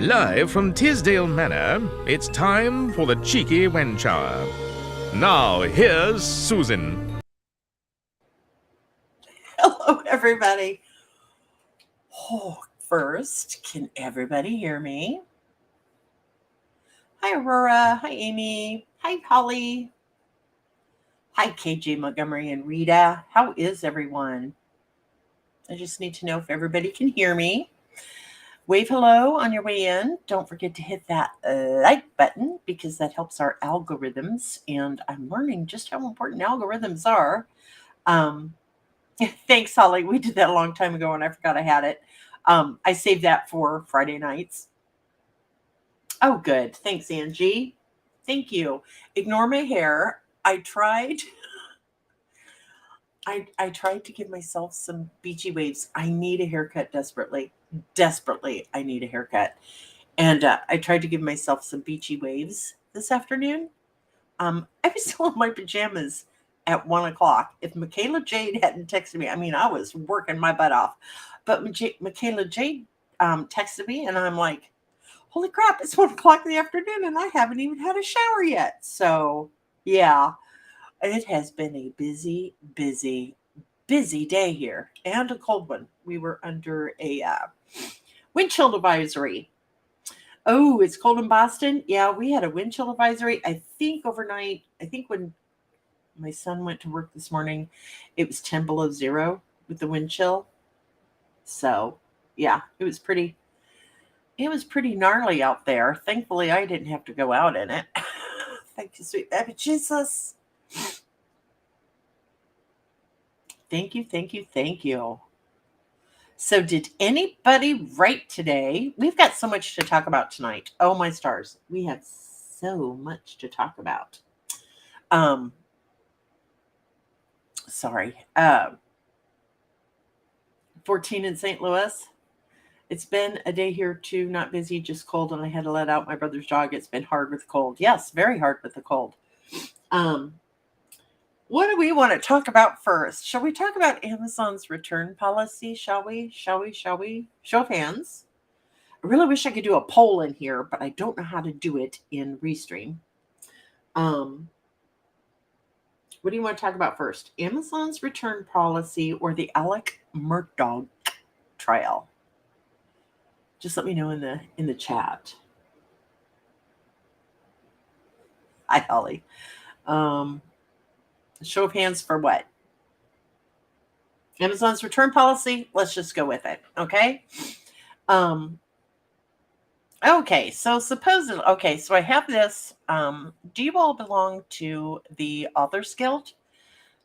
Live from Tisdale Manor, it's time for the cheeky Wench Hour. Now, here's Susan. Hello, everybody. First, can everybody hear me? Hi, Aurora. Hi, Amy. Hi, Holly. Hi, KJ Montgomery and Rita. How is everyone? I just need to know if everybody can hear me. Wave hello on your way in. Don't forget to hit that like button because that helps our algorithms. And I'm learning just how important algorithms are. Thanks, Holly. We did that a long time ago and I forgot I had it. I saved that for Friday nights. Oh, good. Thanks, Angie. Thank you. Ignore my hair. I tried to give myself some beachy waves. I need a haircut desperately. Desperately, I need a haircut. And I tried to give myself some beachy waves this afternoon. I was still in my pajamas at 1 o'clock. If Michaela Jade hadn't texted me, I was working my butt off. But Michaela Jade texted me, and I'm like, holy crap, it's 1 o'clock in the afternoon, and I haven't even had a shower yet. So, yeah, it has been a busy, busy, busy day here, and a cold one. We were under a wind chill advisory. Oh, it's cold in Boston? Yeah, we had a wind chill advisory, I think, overnight. I think when my son went to work this morning, it was 10 below zero with the wind chill. So, yeah, it was pretty gnarly out there. Thankfully, I didn't have to go out in it. Thank you, sweet baby Jesus. Thank you, thank you, thank you. So, did anybody write today? We've got so much to talk about tonight. Oh, my stars. We have so much to talk about. Sorry. 14 in St. Louis. It's been a day here too, not busy, just cold, and I had to let out my brother's dog. It's been hard with the cold. Yes, very hard with the cold. What do we want to talk about first? Shall we talk about Amazon's return policy? Shall we? Show of hands. I really wish I could do a poll in here, but I don't know how to do it in Restream. What do you want to talk about first? Amazon's return policy or the Alec Murdaugh trial? Just let me know in the chat. Hi, Holly. Show of hands for what? Amazon's return policy. Let's just go with it. Okay. Okay. So supposedly, okay. So I have this. Do you all belong to the Authors Guild?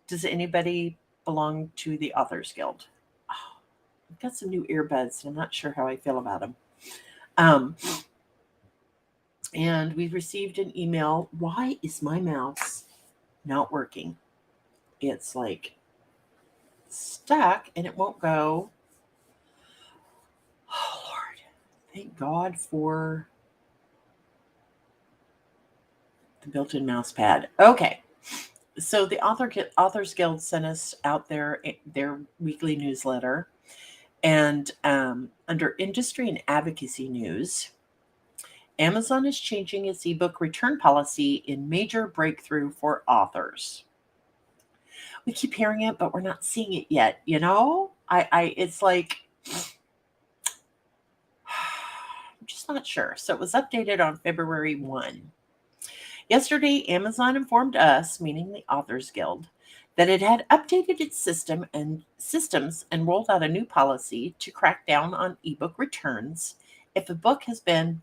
Does anybody belong to the Authors Guild? Oh, I've got some new earbuds. And I'm not sure how I feel about them. And we received an email. Why is my mouse not working? It's like stuck and it won't go. Oh, Lord. Thank God for the built-in mouse pad. Okay. So the Authors Guild sent us out their weekly newsletter. And under industry and advocacy news, Amazon is changing its ebook return policy in major breakthrough for authors. We keep hearing it, but we're not seeing it yet. It's like, I'm just not sure. So it was updated on February 1. Yesterday, Amazon informed us, meaning the Authors Guild, that it had updated its systems and rolled out a new policy to crack down on ebook returns if a book has been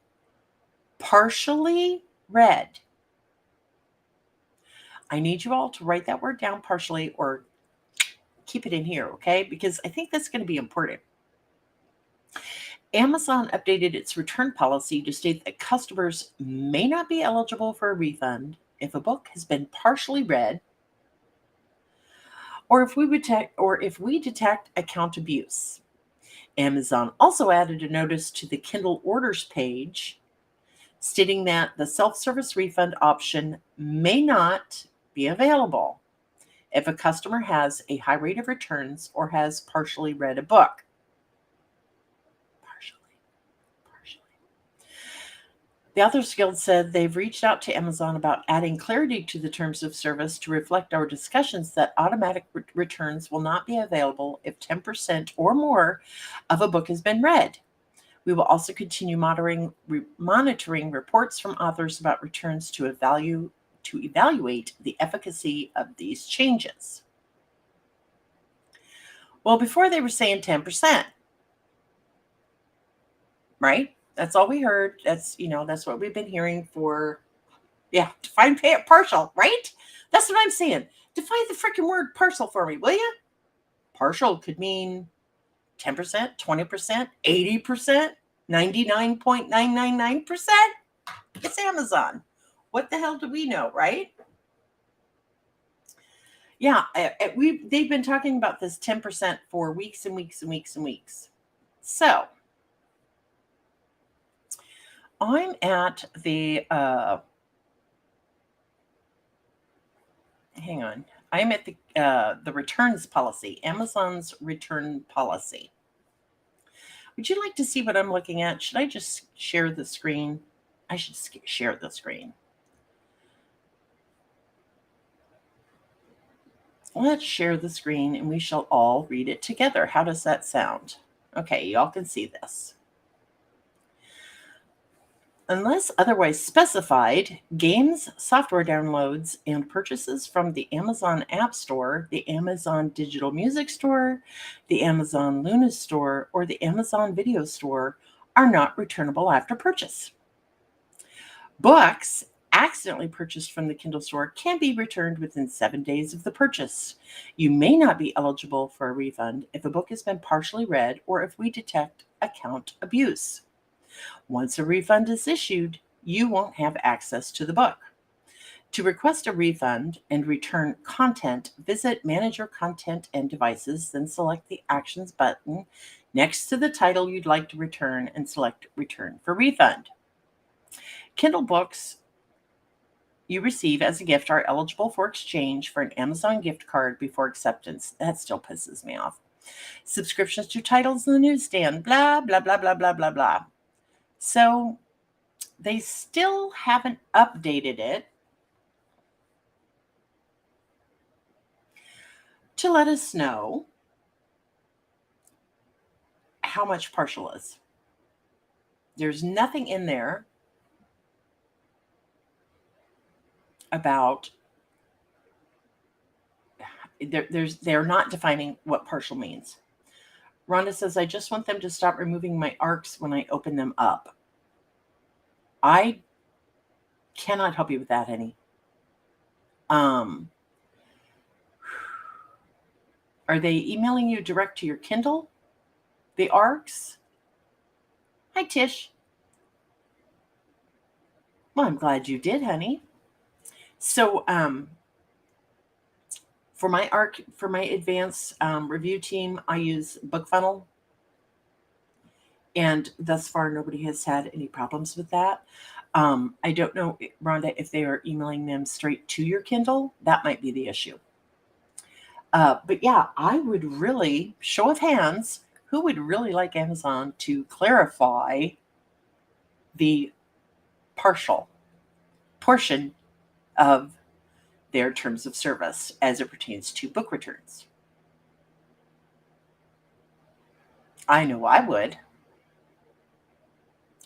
partially read. I need you all to write that word down, partially, or keep it in here, okay? Because I think that's going to be important. Amazon updated its return policy to state that customers may not be eligible for a refund if a book has been partially read, or if we detect account abuse. Amazon also added a notice to the Kindle orders page stating that the self-service refund option may not be available if a customer has a high rate of returns or has partially read a book. Partially. The Authors Guild said they've reached out to Amazon about adding clarity to the terms of service to reflect our discussions that automatic returns will not be available if 10% or more of a book has been read. We will also continue monitoring reports from authors about returns to evaluate the efficacy of these changes. Well, before they were saying 10%, right? That's all we heard. That's what we've been hearing for, define pay it partial, right? That's what I'm saying. Define the freaking word partial for me, will you? Partial could mean 10%, 20%, 80%, 99.999%. It's Amazon. What the hell do we know, right? Yeah, they've been talking about this 10% for weeks and weeks and weeks and weeks. So I'm at the hang on. I'm at the returns policy, Amazon's return policy. Would you like to see what I'm looking at? Should I just share the screen? I should share the screen. Let's share the screen and we shall all read it together. How does that sound? Okay, y'all can see this. Unless otherwise specified, games, software downloads, and purchases from the Amazon App Store, the Amazon Digital Music Store, the Amazon Luna Store, or the Amazon Video Store are not returnable after purchase. Books accidentally purchased from the Kindle store can be returned within 7 days of the purchase. You may not be eligible for a refund if a book has been partially read or if we detect account abuse. Once a refund is issued, you won't have access to the book. To request a refund and return content, visit Manage Your Content and Devices, then select the Actions button next to the title you'd like to return and select Return for Refund. Kindle books you receive as a gift are eligible for exchange for an Amazon gift card before acceptance. That still pisses me off. Subscriptions to titles in the newsstand, blah, blah, blah, blah, blah, blah, blah. So they still haven't updated it to let us know how much partial is. There's nothing in there about they're not defining what partial means. Rhonda says, I just want them to stop removing my ARCs when I open them up. I cannot help you with that, honey. Are they emailing you direct to your Kindle? The ARCs? Hi, Tish. Well, I'm glad you did, honey. So, for my advanced review team, I use BookFunnel. And thus far, nobody has had any problems with that. I don't know, Rhonda, if they are emailing them straight to your Kindle. That might be the issue. But yeah, I would really, show of hands, who would really like Amazon to clarify the partial portion of their terms of service as it pertains to book returns? I know I would.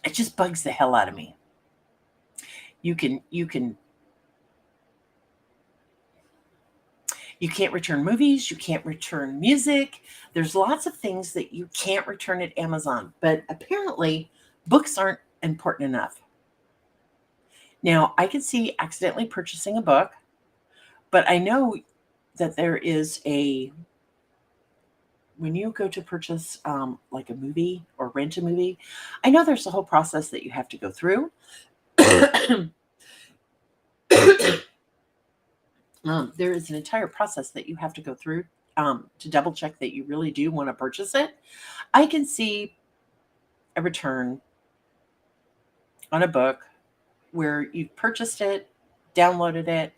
It just bugs the hell out of me. You can't return movies, you can't return music. There's lots of things that you can't return at Amazon, but apparently books aren't important enough. Now, I can see accidentally purchasing a book, but I know that there is when you go to purchase like a movie or rent a movie, I know there's a whole process that you have to go through. There is an entire process that you have to go through to double check that you really do want to purchase it. I can see a return on a book where you've purchased it, downloaded it,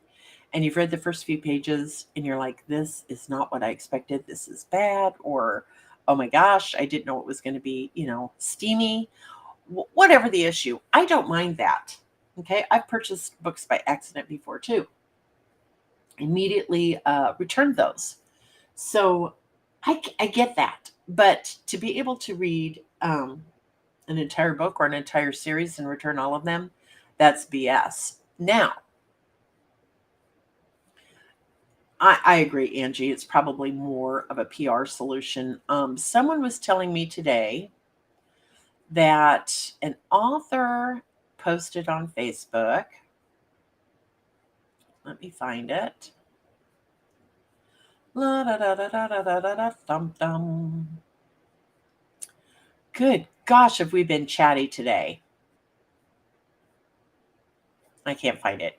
and you've read the first few pages and you're like, this is not what I expected. This is bad. Or, oh my gosh, I didn't know it was going to be, steamy. whatever the issue. I don't mind that. Okay. I've purchased books by accident before too. Immediately returned those. So I get that. But to be able to read an entire book or an entire series and return all of them, that's BS. Now, I agree, Angie. It's probably more of a PR solution. Someone was telling me today that an author posted on Facebook. Let me find it. La da da da da da da da da dum dum. Good gosh, have we been chatty today? I can't find it.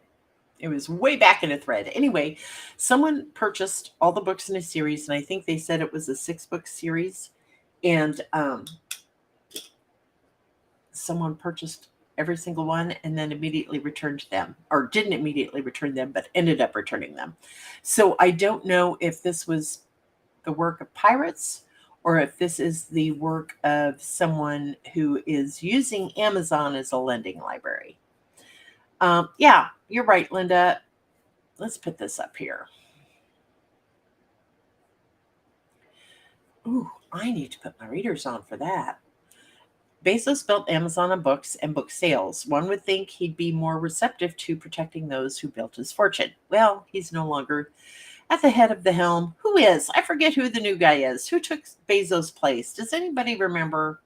It was way back in a thread. Anyway, someone purchased all the books in a series, and I think they said it was a 6-book series. And someone purchased every single one and then immediately returned them, or didn't immediately return them, but ended up returning them. So I don't know if this was the work of pirates or if this is the work of someone who is using Amazon as a lending library. Yeah, you're right, Linda. Let's put this up here. Ooh, I need to put my readers on for that. Bezos built Amazon on books and book sales. One would think he'd be more receptive to protecting those who built his fortune. Well, he's no longer at the head of the helm. Who is? I forget who the new guy is. Who took Bezos' place? Does anybody remember?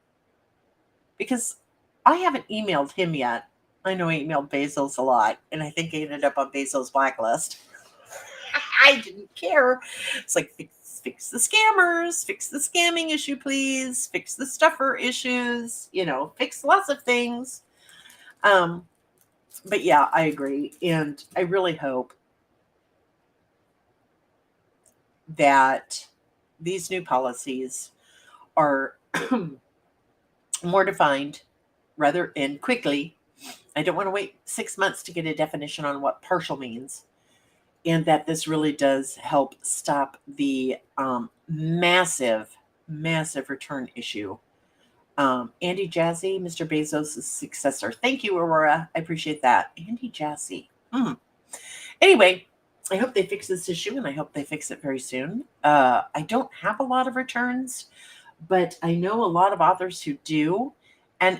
Because I haven't emailed him yet. I know I emailed Bezos a lot, and I think I ended up on Bezos' blacklist. I didn't care. It's like, fix the scammers, fix the scamming issue, please, fix the stuffer issues, fix lots of things. But yeah, I agree. And I really hope that these new policies are more defined rather and quickly. I don't want to wait 6 months to get a definition on what partial means. And that this really does help stop the massive, massive return issue. Andy Jassy, Mr. Bezos' successor. Thank you, Aurora. I appreciate that. Andy Jassy. Anyway, I hope they fix this issue, and I hope they fix it very soon. I don't have a lot of returns, but I know a lot of authors who do, and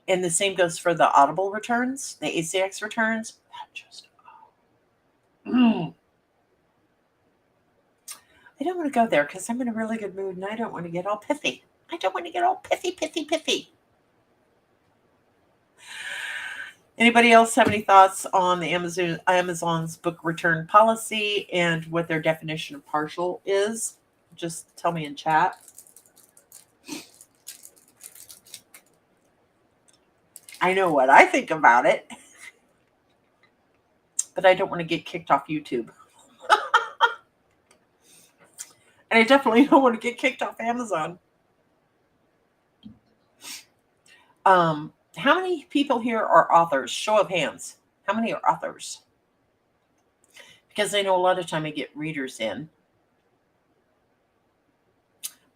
the same goes for the Audible returns, the ACX returns. That just I don't want to go there because I'm in a really good mood and I don't want to get all pithy. I don't want to get all pithy. Anybody else have any thoughts on the Amazon's book return policy and what their definition of partial is? Just tell me in chat. I know what I think about it, but I don't want to get kicked off YouTube. And I definitely don't want to get kicked off Amazon. How many people here are authors? Show of hands. How many are authors? Because I know a lot of time I get readers in.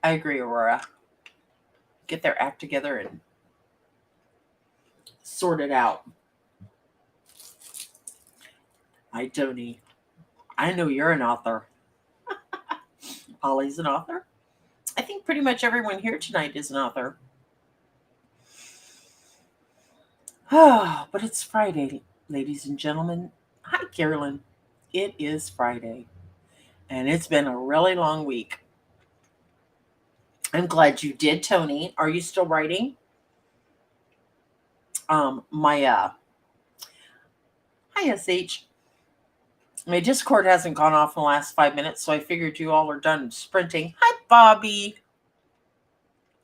I agree, Aurora. Get their act together and sort it out. Hi, Tony. I know you're an author. Polly's an author. I think pretty much everyone here tonight is an author. But it's Friday, ladies and gentlemen. Hi, Carolyn. It is Friday, and it's been a really long week. I'm glad you did, Tony. Are you still writing? Hi, SH. My Discord hasn't gone off in the last 5 minutes, so I figured you all are done sprinting. Hi, Bobby.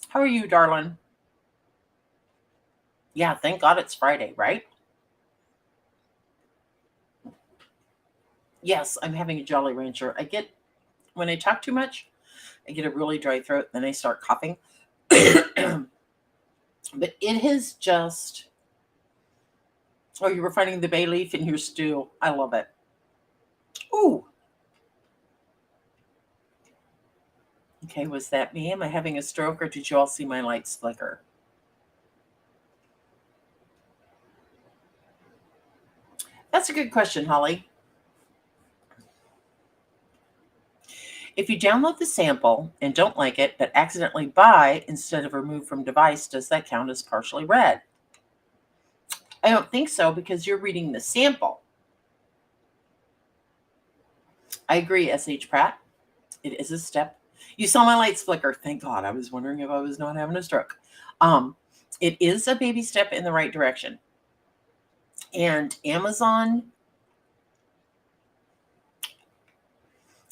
How are you, darling? Yeah, thank God it's Friday, right? Yes, I'm having a Jolly Rancher. When I talk too much, I get a really dry throat, then I start coughing. But it has just... Oh, you were finding the bay leaf in your stew. I love it. Ooh. Okay, was that me? Am I having a stroke, or did you all see my lights flicker? That's a good question, Holly. If you download the sample and don't like it, but accidentally buy instead of remove from device, does that count as partially read? I don't think so, because you're reading the sample. I agree, S.H. Pratt. It is a step. You saw my lights flicker. Thank God. I was wondering if I was not having a stroke. It is a baby step in the right direction. And Amazon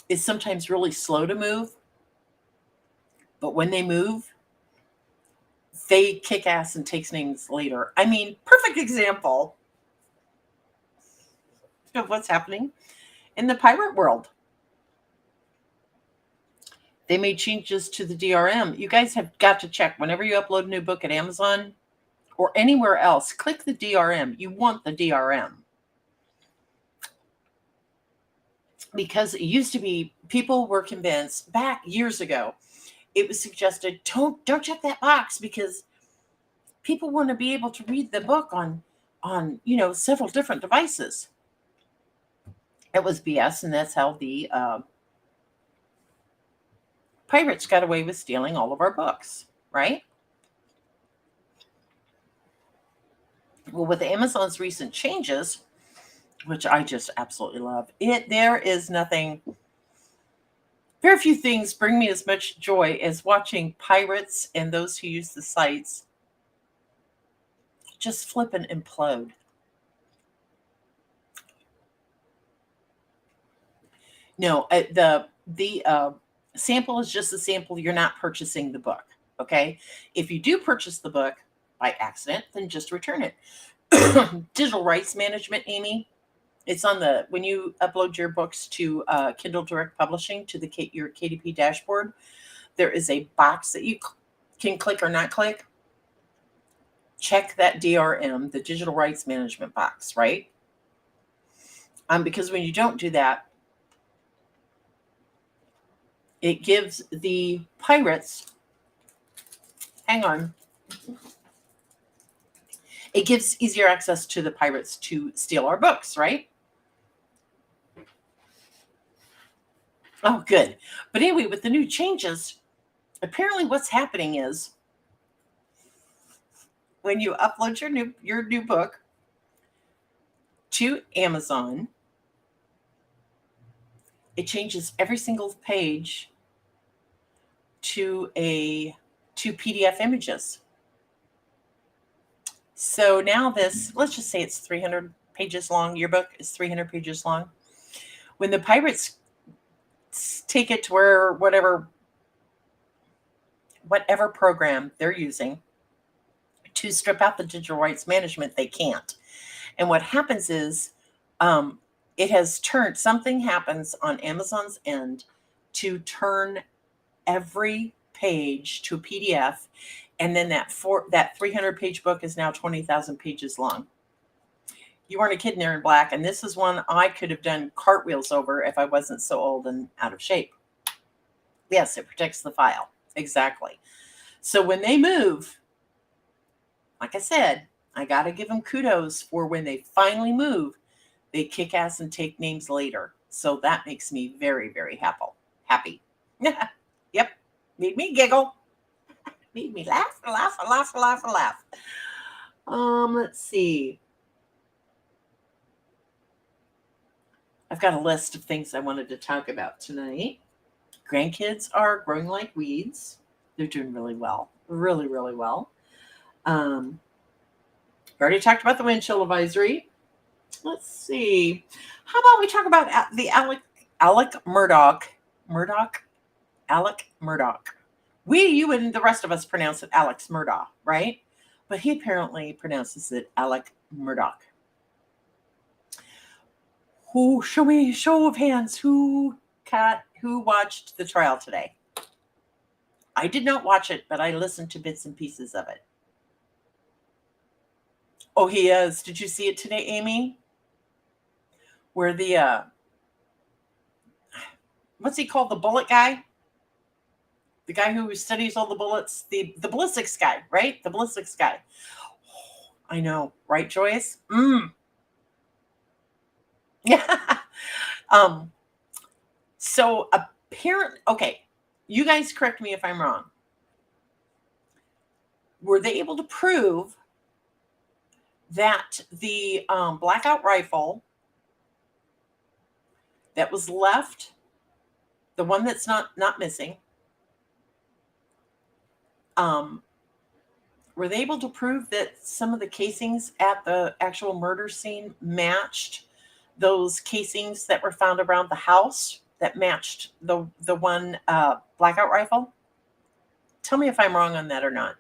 is sometimes really slow to move. But when they move, they kick ass and takes names later. I mean, perfect example of what's happening in the pirate world. They made changes to the DRM. You guys have got to check whenever you upload a new book at Amazon or anywhere else, click the DRM. You want the DRM. Because it used to be, people were convinced back years ago, it was suggested, don't check that box because people want to be able to read the book on several different devices. It was BS, and that's how the pirates got away with stealing all of our books, right? Well, with Amazon's recent changes, which I just absolutely love, there is nothing, very few things bring me as much joy as watching pirates and those who use the sites just flip and implode. No, the sample is just a sample. You're not purchasing the book, okay? If you do purchase the book by accident, then just return it. Digital rights management, Amy, it's on when you upload your books to Kindle Direct Publishing to your KDP dashboard, there is a box that you can click or not click. Check that DRM, the digital rights management box, right? Because when you don't do that, it gives the pirates, hang on, it gives easier access to the pirates to steal our books, right? Oh, good. But anyway, with the new changes, apparently what's happening is when you upload your new book to Amazon, it changes every single page to PDF images. So now let's just say it's 300 pages long. Your book is 300 pages long. When the pirates take it to where whatever program they're using to strip out the digital rights management, they can't. And what happens is something happens on Amazon's end to turn every page to a PDF. And then that 300 page book is now 20,000 pages long. You weren't a kid, Aaron Black. And this is one I could have done cartwheels over if I wasn't so old and out of shape. Yes, it protects the file. Exactly. So when they move, like I said, I got to give them kudos for when they finally move, they kick ass and take names later. So that makes me very, very happy. Yep. Made me giggle. Made me laugh. Let's see. I've got a list of things I wanted to talk about tonight. Grandkids are growing like weeds. They're doing really well. Really, really well. We already talked about the wind chill advisory. Let's see. How about we talk about the Alec Murdoch. Alec Murdoch. You and the rest of us pronounce it Alex Murdoch, right? But he apparently pronounces it Alec Murdoch. Show of hands, who watched the trial today? I did not watch it, but I listened to bits and pieces of it. Oh, he is. Did you see it today, Amy? Where the what's he called? The bullet guy? The guy who studies all the bullets, the ballistics guy, right? The ballistics guy. Oh, I know, right, Joyce? Yeah. um, so apparently, okay, you guys correct me if I'm wrong. Were they able to prove that the blackout rifle that was left, the one that's not missing, um, were they able to prove that some of the casings at the actual murder scene matched those casings that were found around the house that matched the one blackout rifle? Tell me if I'm wrong on that or not.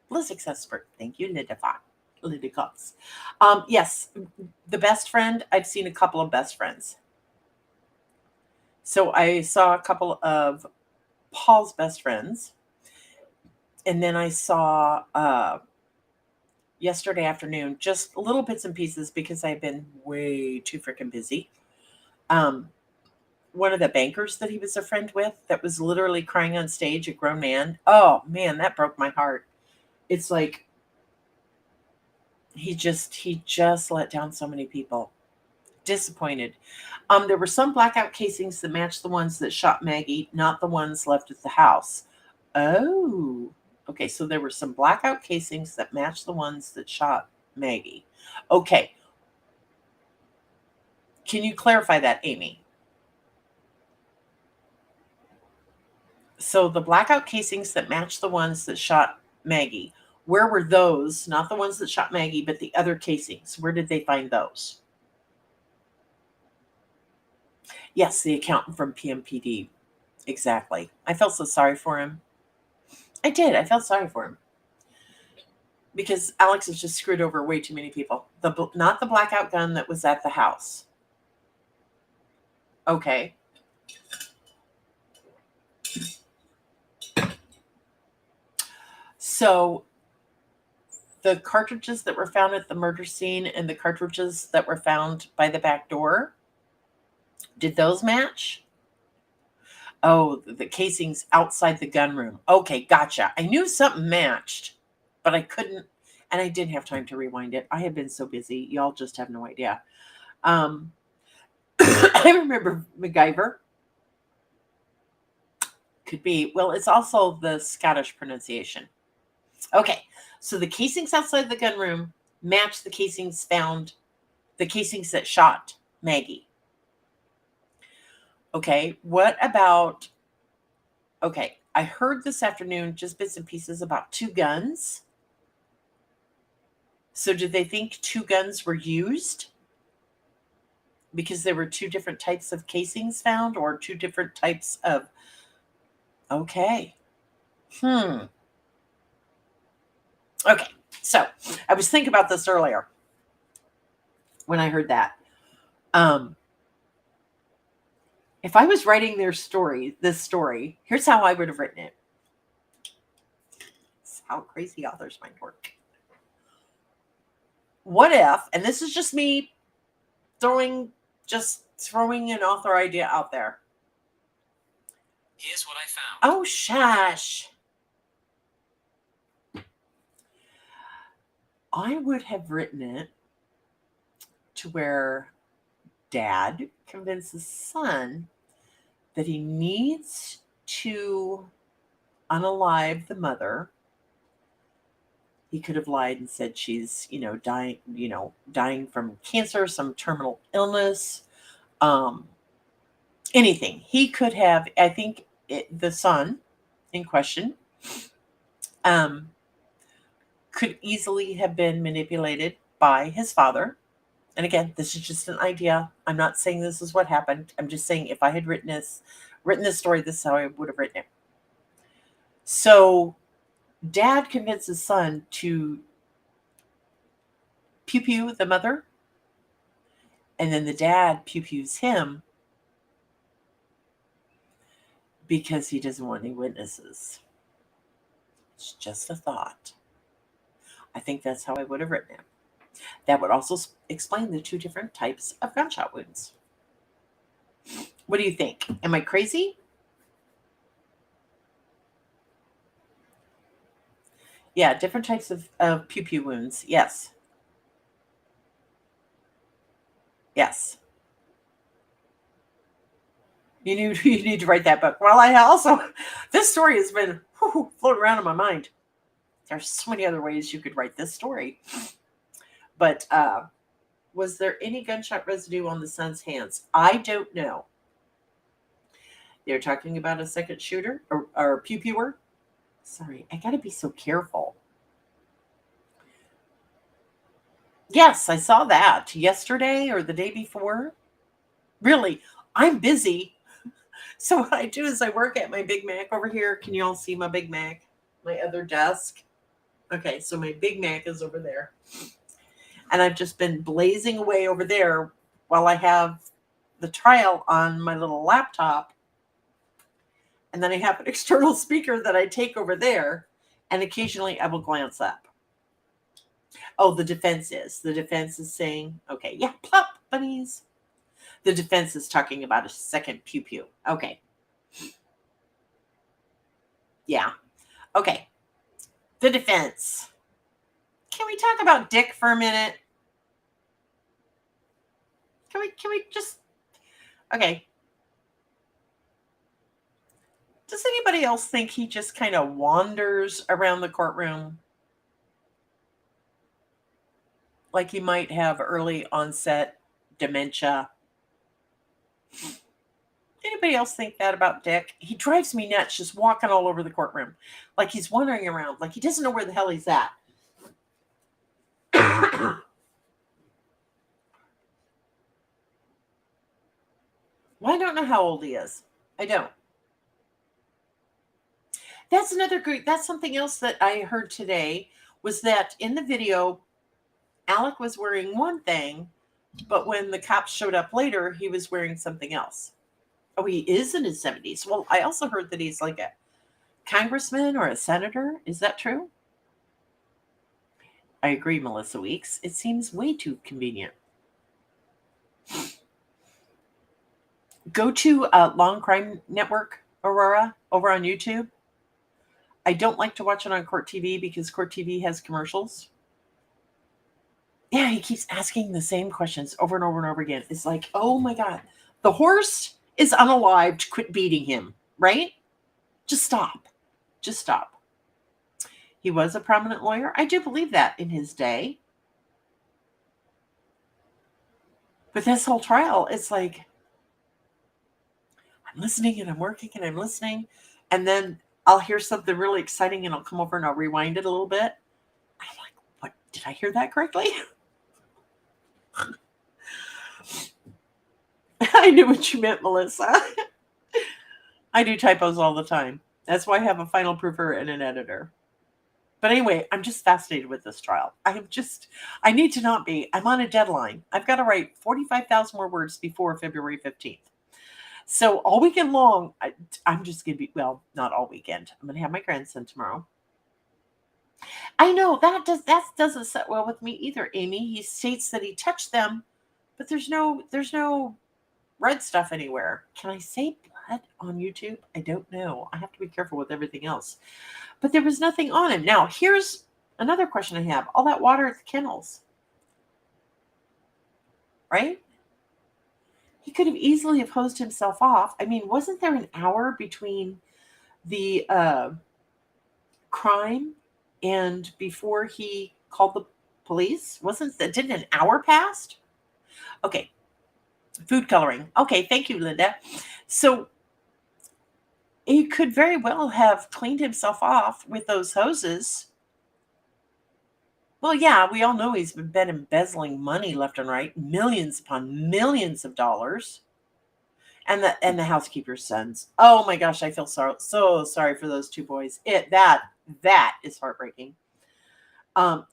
Ballistics expert. Thank you, Lydia Cox. Yes, the best friend. I've seen a couple of best friends. So I saw a couple of Paul's best friends, and then I saw yesterday afternoon just little bits and pieces because I've been way too freaking busy. Um, one of the bankers that he was a friend with that was literally crying on stage, a grown man. Oh man, that broke my heart. It's like he just let down so many people. Disappointed. There were some blackout casings that matched the ones that shot Maggie, not the ones left at the house. Oh, okay. So there were some blackout casings that matched the ones that shot Maggie. Okay. Can you clarify that, Amy? So the blackout casings that matched the ones that shot Maggie, where were those? Not the ones that shot Maggie, but the other casings. Where did they find those? Yes, the accountant from PMPD. Exactly. I felt so sorry for him. I did. I felt sorry for him because Alex has just screwed over way too many people. Not the blackout gun that was at the house. Okay. So the cartridges that were found at the murder scene and the cartridges that were found by the back door, did those match? Oh, the casings outside the gun room. Okay, gotcha. I knew something matched, but I couldn't, and I didn't have time to rewind it. I had been so busy. Y'all just have no idea. Um, I remember MacGyver. Could be. Well, it's also the Scottish pronunciation. Okay, so the casings outside the gun room match the casings found, the casings that shot Maggie. Okay, what about, okay, I heard this afternoon just bits and pieces about two guns. So did they think two guns were used because there were two different types of casings found or two different types of, okay. Okay, so I was thinking about this earlier when I heard that. If I was writing this story, here's how I would have written it. It's how crazy authors mind work. What if, and this is just me throwing an author idea out there. Here's what I found. Oh, shush. I would have written it to where dad convinces son that he needs to unalive the mother. He could have lied and said she's, dying from cancer, some terminal illness, anything. He could have, I think the son in question could easily have been manipulated by his father. And again, this is just an idea. I'm not saying this is what happened. I'm just saying if I had written this story, this is how I would have written it. So dad convinces son to pew the mother, and then the dad pews him because he doesn't want any witnesses. It's just a thought. I think that's how I would have written it. That would also explain the two different types of gunshot wounds. What do you think? Am I crazy? Yeah, different types of pew wounds. Yes. Yes. You need to write that book. Well, I also, this story has been floating around in my mind. There's so many other ways you could write this story. But was there any gunshot residue on the son's hands? I don't know. They're talking about a second shooter or pew-pewer. Sorry, I got to be so careful. Yes, I saw that yesterday or the day before. Really, I'm busy. So what I do is I work at my Big Mac over here. Can you all see my Big Mac? My other desk? Okay, so my Big Mac is over there. And I've just been blazing away over there while I have the trial on my little laptop. And then I have an external speaker that I take over there. And occasionally I will glance up. Oh, the defense is saying, okay, yeah, plop, bunnies. The defense is talking about a second pew-pew. Okay. Yeah. Okay. The defense. Can we talk about Dick for a minute? Can we just, okay. Does anybody else think he just kind of wanders around the courtroom? Like he might have early onset dementia? Anybody else think that about Dick? He drives me nuts just walking all over the courtroom. Like he's wandering around. Like he doesn't know where the hell he's at. Well, I don't know how old he is. I don't. That's that's something else that I heard today was that in the video, Alec was wearing one thing, but when the cops showed up later, he was wearing something else. Oh, he is in his 70s. Well, I also heard that he's like a congressman or a senator. Is that true? I agree, Melissa Weeks. It seems way too convenient. Go to Long Crime Network, Aurora, over on YouTube. I don't like to watch it on Court TV because Court TV has commercials. Yeah, he keeps asking the same questions over and over and over again. It's like, oh my God, the horse is unalived. Quit beating him, right? Just stop. Just stop. He was a prominent lawyer. I do believe that in his day. But this whole trial, it's like, I'm listening and I'm working and I'm listening. And then I'll hear something really exciting and I'll come over and I'll rewind it a little bit. I'm like, what? Did I hear that correctly? I knew what you meant, Melissa. I do typos all the time. That's why I have a final proofer and an editor. But anyway, I'm just fascinated with this trial. I need to not be. I'm on a deadline. I've got to write 45,000 more words before February 15th. So all weekend long, I'm just going to be, well, not all weekend. I'm going to have my grandson tomorrow. I know that doesn't set well with me either, Amy. He states that he touched them, but there's no red stuff anywhere. Can I say blood on YouTube? I don't know. I have to be careful with everything else. But there was nothing on him. Now, here's another question I have. All that water at the kennels, right? He could have easily have hosed himself off. I mean, wasn't there an hour between the crime and before he called the police? Didn't an hour passed? Okay. Food coloring. Okay, thank you, Linda. So he could very well have cleaned himself off with those hoses. Well, yeah, we all know he's been embezzling money left and right, millions upon millions of dollars. And the housekeeper's sons. Oh my gosh, I feel so sorry for those two boys. That is heartbreaking.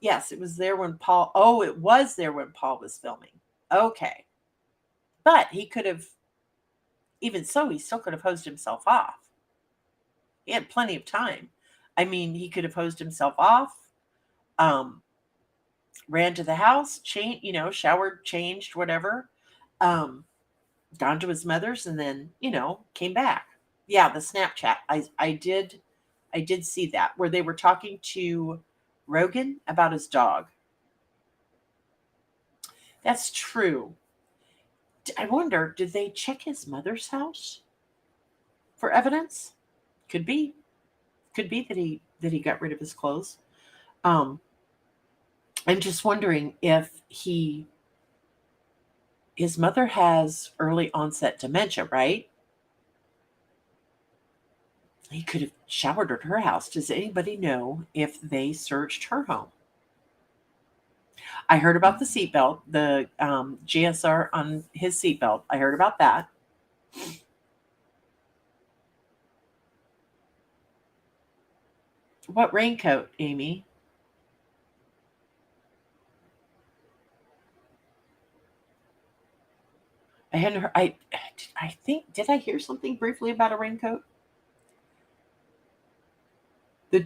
Yes, it was there when Paul. Oh, it was there when Paul was filming. Okay, but he could have. Even so, he still could have hosed himself off. He had plenty of time. I mean, he could have hosed himself off. Ran to the house, showered, changed, whatever. Gone to his mother's and then, came back. Yeah, the Snapchat. I did see that where they were talking to Rogan about his dog. That's true. I wonder, did they check his mother's house? for evidence. Could be that he got rid of his clothes. Um, I'm just wondering if his mother has early onset dementia, right? He could have showered at her house. Does anybody know if they searched her home? I heard about the seatbelt, the GSR on his seatbelt. I heard about that. What raincoat, Amy? I hadn't heard. I think, did I hear something briefly about a raincoat? The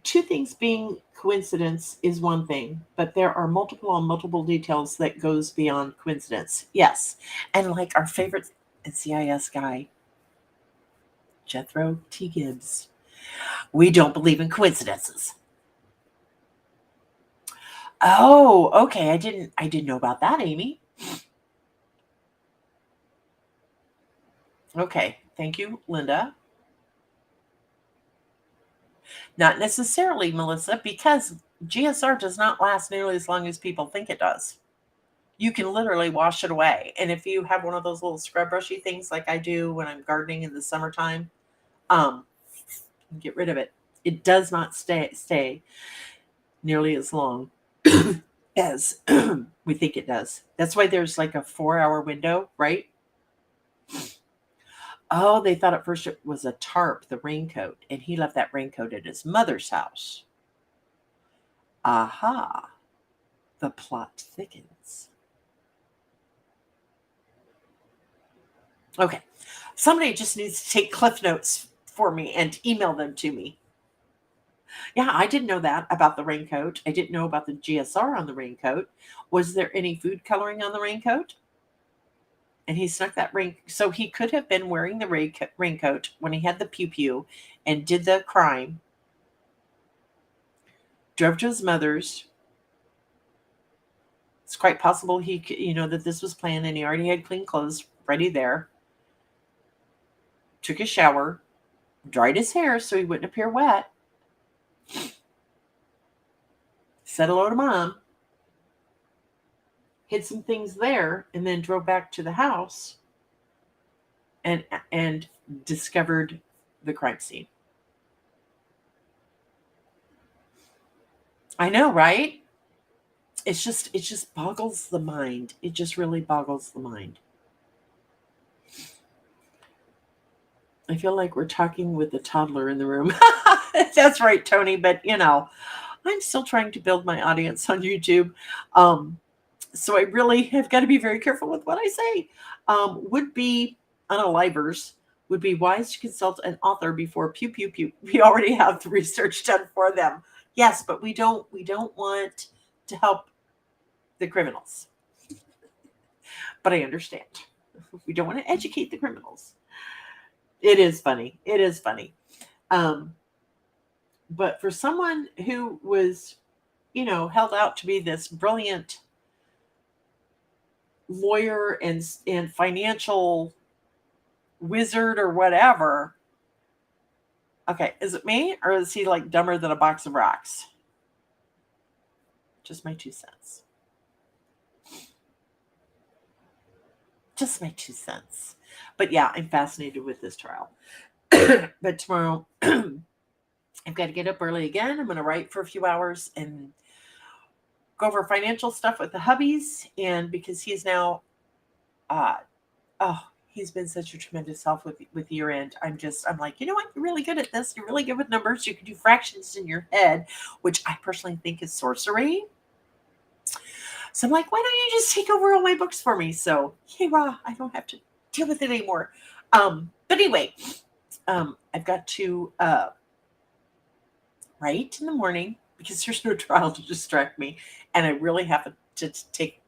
two things being coincidence is one thing, but there are multiple on multiple details that goes beyond coincidence. Yes, and like our favorite NCIS guy, Jethro T. Gibbs, we don't believe in coincidences. Oh, okay. I didn't know about that, Amy. Okay, thank you, Linda. Not necessarily, Melissa, because GSR does not last nearly as long as people think it does. You can literally wash it away. And if you have one of those little scrub brushy things like I do when I'm gardening in the summertime, um, get rid of it. It does not stay nearly as long as we think it does. That's why there's like a 4-hour window, right? Oh, they thought at first it was a tarp, the raincoat, and he left that raincoat at his mother's house. Aha, the plot thickens. Okay, somebody just needs to take cliff notes for me and email them to me. Yeah, I didn't know that about the raincoat. I didn't know about the GSR on the raincoat. Was there any food coloring on the raincoat? And he snuck that rain. So he could have been wearing the raincoat when he had the pew pew and did the crime, drove to his mother's. It's quite possible that this was planned and he already had clean clothes ready there. Took a shower, dried his hair so he wouldn't appear wet. Said hello to mom. Hid some things there and then drove back to the house and discovered the crime scene. I know, right? It just boggles the mind. It just really boggles the mind. I feel like we're talking with a toddler in the room. That's right, Tony. But I'm still trying to build my audience on YouTube. So I really have got to be very careful with what I say. Would be unalivers would be wise to consult an author before pew pew pew. We already have the research done for them. Yes, but we don't want to help the criminals. But I understand. We don't want to educate the criminals. It is funny. It is funny. But for someone who was, held out to be this brilliant lawyer and financial wizard or whatever. Okay, is it me or is he like dumber than a box of rocks? Just my 2 cents. Just my 2 cents. But yeah, I'm fascinated with this trial. But tomorrow, I've got to get up early again. I'm going to write for a few hours and go over financial stuff with the hubbies. And because he's now, he's been such a tremendous help with year end. I'm like, you know what? You're really good at this. You're really good with numbers. You can do fractions in your head, which I personally think is sorcery. So I'm like, why don't you just take over all my books for me? So, hey, I don't have to deal with it anymore. But anyway, I've got to write in the morning because there's no trial to distract me. And I really have to take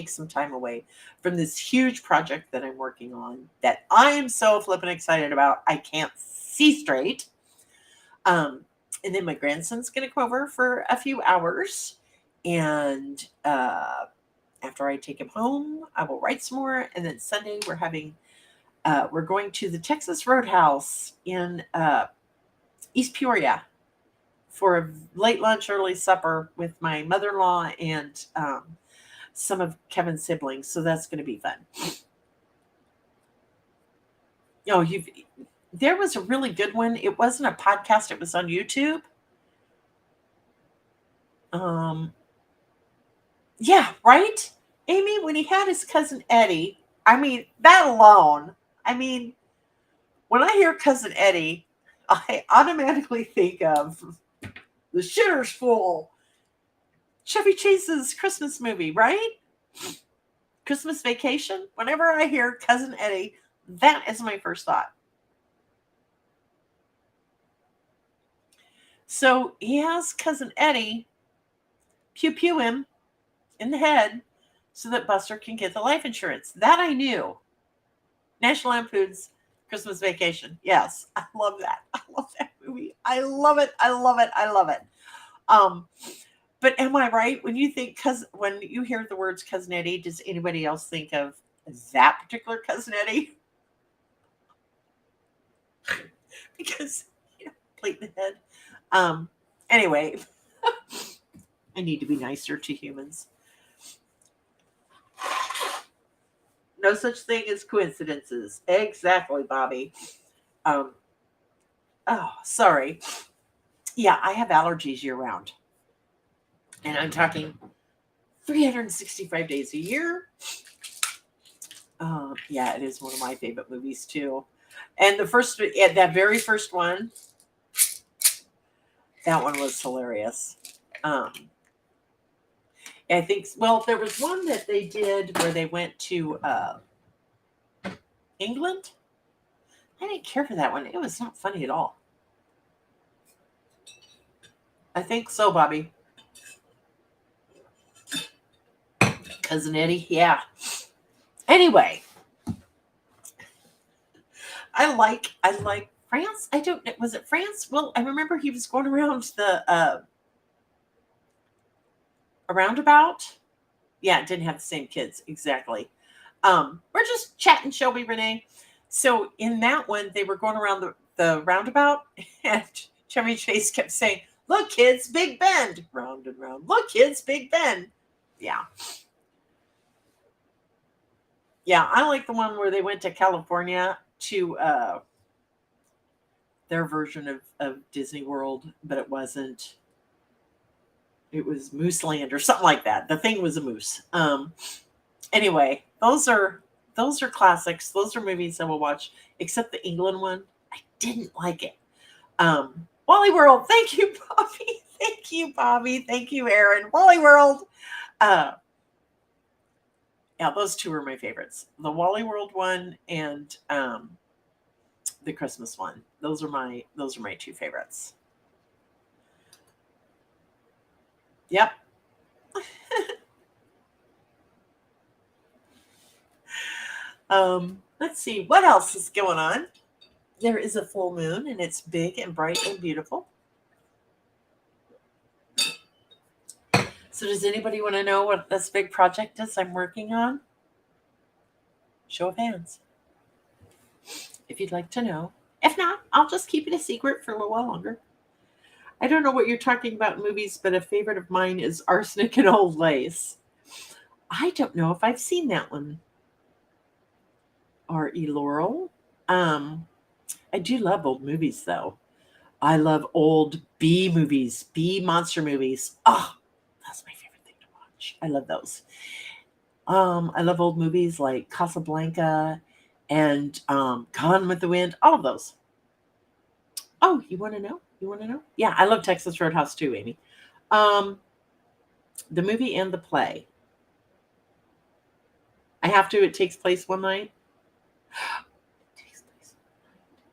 some time away from this huge project that I'm working on that I am so flippin' excited about. I can't see straight. And then my grandson's going to come over for a few hours. And after I take him home, I will write some more. And then Sunday, we're having We're going to the Texas Roadhouse in East Peoria for a late lunch, early supper with my mother-in-law and some of Kevin's siblings. So that's going to be fun. There was a really good one. It wasn't a podcast. It was on YouTube. Yeah, right? Amy, when he had his cousin Eddie, I mean, that alone, I mean, when I hear Cousin Eddie, I automatically think of The Shitter's Full, Chevy Chase's Christmas movie, right? Christmas Vacation. Whenever I hear Cousin Eddie, that is my first thought. So he has Cousin Eddie pew pew him in the head so that Buster can get the life insurance. That I knew. National Lampoon's Christmas Vacation. Yes, I love that. I love that movie. I love it. I love it. I love it. But am I right when you think when you hear the words Cousin Eddie? Does anybody else think of that particular Cousin Eddie? Because plate in the head. Anyway, I need to be nicer to humans. No such thing as coincidences. Exactly, Bobby. Oh, sorry. Yeah, I have allergies year round. And I'm talking 365 days a year. Yeah, it is one of my favorite movies too. And that very first one, that one was hilarious. I think, well, there was one that they did where they went to England. I didn't care for that one. It was not funny at all. I think so, Bobby. Cousin Eddie, yeah. Anyway, I like France. I don't know. Was it France? Well, I remember he was going around the a roundabout. Yeah, it didn't have the same kids. Exactly. We're just chatting, Shelby Renee. So in that one, they were going around the roundabout, and Chevy Chase kept saying, "Look, kids, Big Bend. Round and round. Look, kids, Big Bend." Yeah. Yeah, I like the one where they went to California to their version of Disney World, but it wasn't. It was Moose Land or something like that. The thing was a moose. Anyway, those are classics. Those are movies I will watch. Except the England one, I didn't like it. Wally World. Thank you, Bobby. Thank you, Bobby. Thank you, Aaron. Wally World. Yeah, those two are my favorites. The Wally World one and the Christmas one. Those are my two favorites. Yep. Let's see what else is going on. There is a full moon and it's big and bright and beautiful. So does anybody want to know what this big project is I'm working on? Show of hands. If you'd like to know. If not, I'll just keep it a secret for a little while longer. I don't know what you're talking about in movies, but a favorite of mine is Arsenic and Old Lace. I don't know if I've seen that one. R.E. Laurel. I do love old movies, though. I love old B movies, B monster movies. Oh, that's my favorite thing to watch. I love those. I love old movies like Casablanca and Gone with the Wind. All of those. Oh, you want to know? Yeah, I love Texas Roadhouse too, Amy. The movie and the play. I have to. It takes place one night.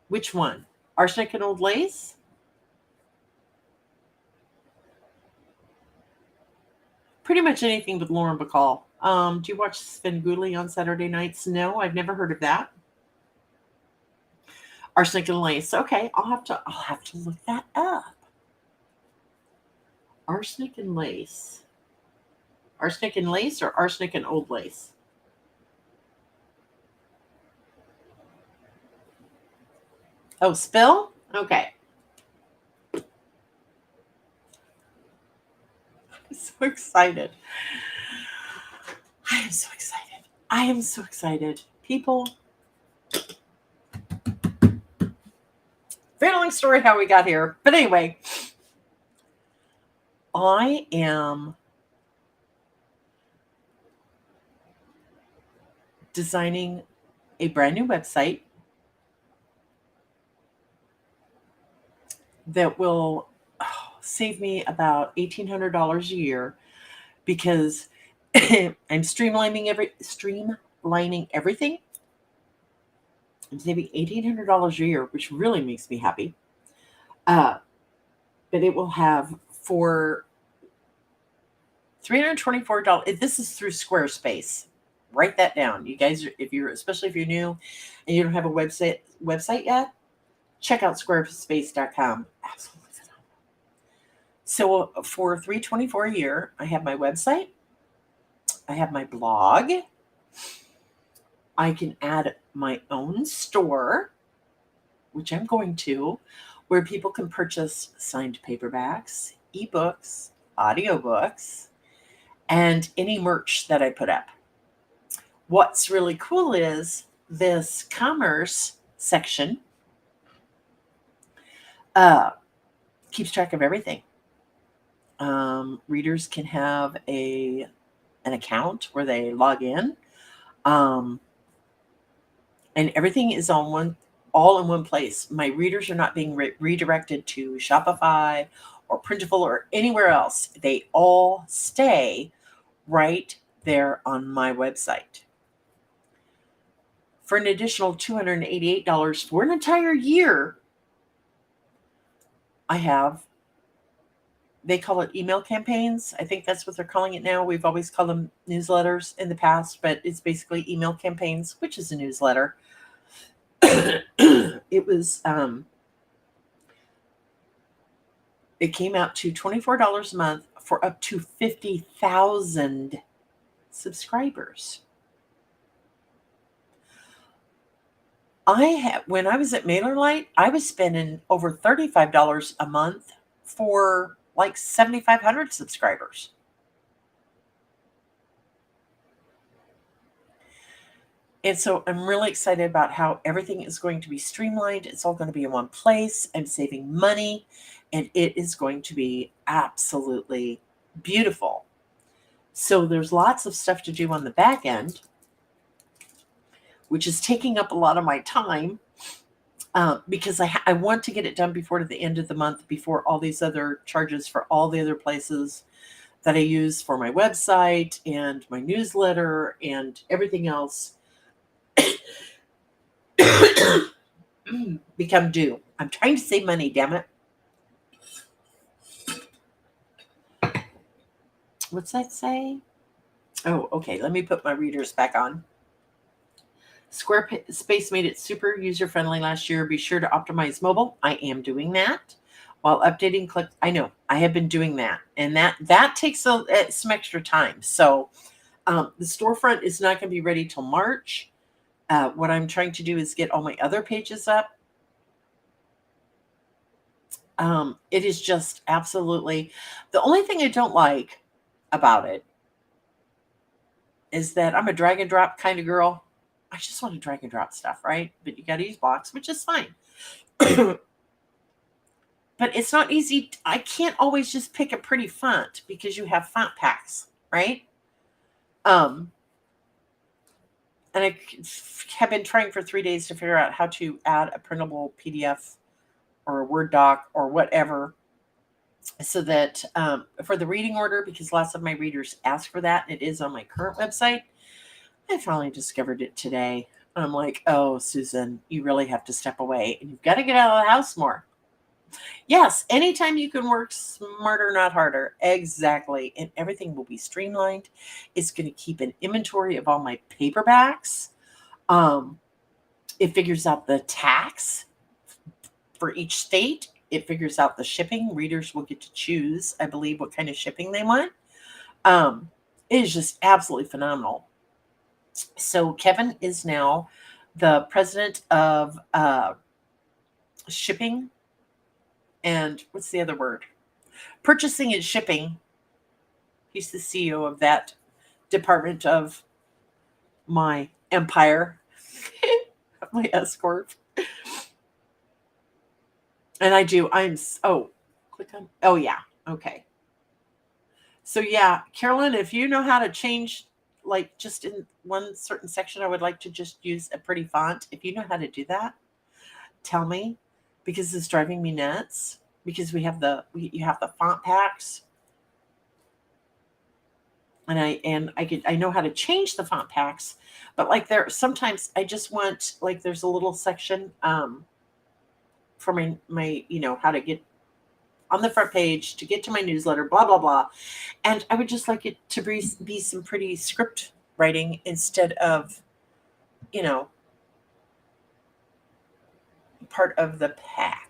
Which one? Arsenic and Old Lace? Pretty much anything with Lauren Bacall. Do you watch Svengoolie on Saturday nights? No, I've never heard of that. Arsenic and Lace. Okay, I'll have to look that up. Arsenic and Lace. Arsenic and Lace or Arsenic and Old Lace? Oh, spill? Okay. I'm so excited. I am so excited. I am so excited. People, very long story how we got here. But anyway, I am designing a brand new website that will save me about $1,800 a year because I'm streamlining everything. I'm saving $1,800 a year, which really makes me happy. But it will have for $324. This is through Squarespace. Write that down, you guys. Especially if you're new and you don't have a website yet, check out squarespace.com. Absolutely phenomenal. So for $324 a year, I have my website. I have my blog. I can add my own store, which I'm going to, where people can purchase signed paperbacks, ebooks, audiobooks, and any merch that I put up. What's really cool is this commerce section keeps track of everything. Readers can have an account where they log in, and everything is all in one place. My readers are not being redirected to Shopify or Printful or anywhere else. They all stay right there on my website. For an additional $288 for an entire year, I have, they call it email campaigns. I think that's what they're calling it now. We've always called them newsletters in the past, but it's basically email campaigns, which is a newsletter. It came out to $24 a month for up to 50,000 subscribers. When I was at MailerLite, I was spending over $35 a month for like 7,500 subscribers. And so I'm really excited about how everything is going to be streamlined. It's all going to be in one place. I'm saving money, and it is going to be absolutely beautiful. So there's lots of stuff to do on the back end, which is taking up a lot of my time because I want to get it done before the end of the month, before all these other charges for all the other places that I use for my website and my newsletter and everything else become due. I'm trying to save money, damn it. What's that say? Oh, okay. Let me put my readers back on. Squarespace made it super user-friendly last year. Be sure to optimize mobile. I am doing that. While updating click, I know I have been doing that. And that takes some extra time. So the storefront is not going to be ready till March. What I'm trying to do is get all my other pages up. It is just absolutely, the only thing I don't like about it is that I'm a drag and drop kind of girl. I just want to drag and drop stuff, right? But you got to use blocks, which is fine. But it's not easy. I can't always just pick a pretty font because you have font packs, right? And I have been trying for 3 days to figure out how to add a printable PDF or a Word doc or whatever, so that for the reading order, because lots of my readers ask for that. It is on my current website. I finally discovered it today. I'm like, oh, Susan, you really have to step away and you've got to get out of the house more. Yes, anytime you can work smarter, not harder. Exactly. And everything will be streamlined. It's going to keep an inventory of all my paperbacks. It figures out the tax for each state. It figures out the shipping. Readers will get to choose, I believe, what kind of shipping they want. It is just absolutely phenomenal. So Kevin is now the president of shipping and what's the other word? Purchasing and shipping. He's the CEO of that department of my empire, my S Corp. And click on, oh yeah, okay. So yeah, Carolyn, if you know how to change, like just in one certain section, I would like to just use a pretty font. If you know how to do that, tell me, because it's driving me nuts. Because you have the font packs, and I know how to change the font packs, but like there sometimes I just want, like, there's a little section for my how to get on the front page to get to my newsletter, blah blah blah. And I would just like it to be some pretty script writing instead of, you know, part of the pack.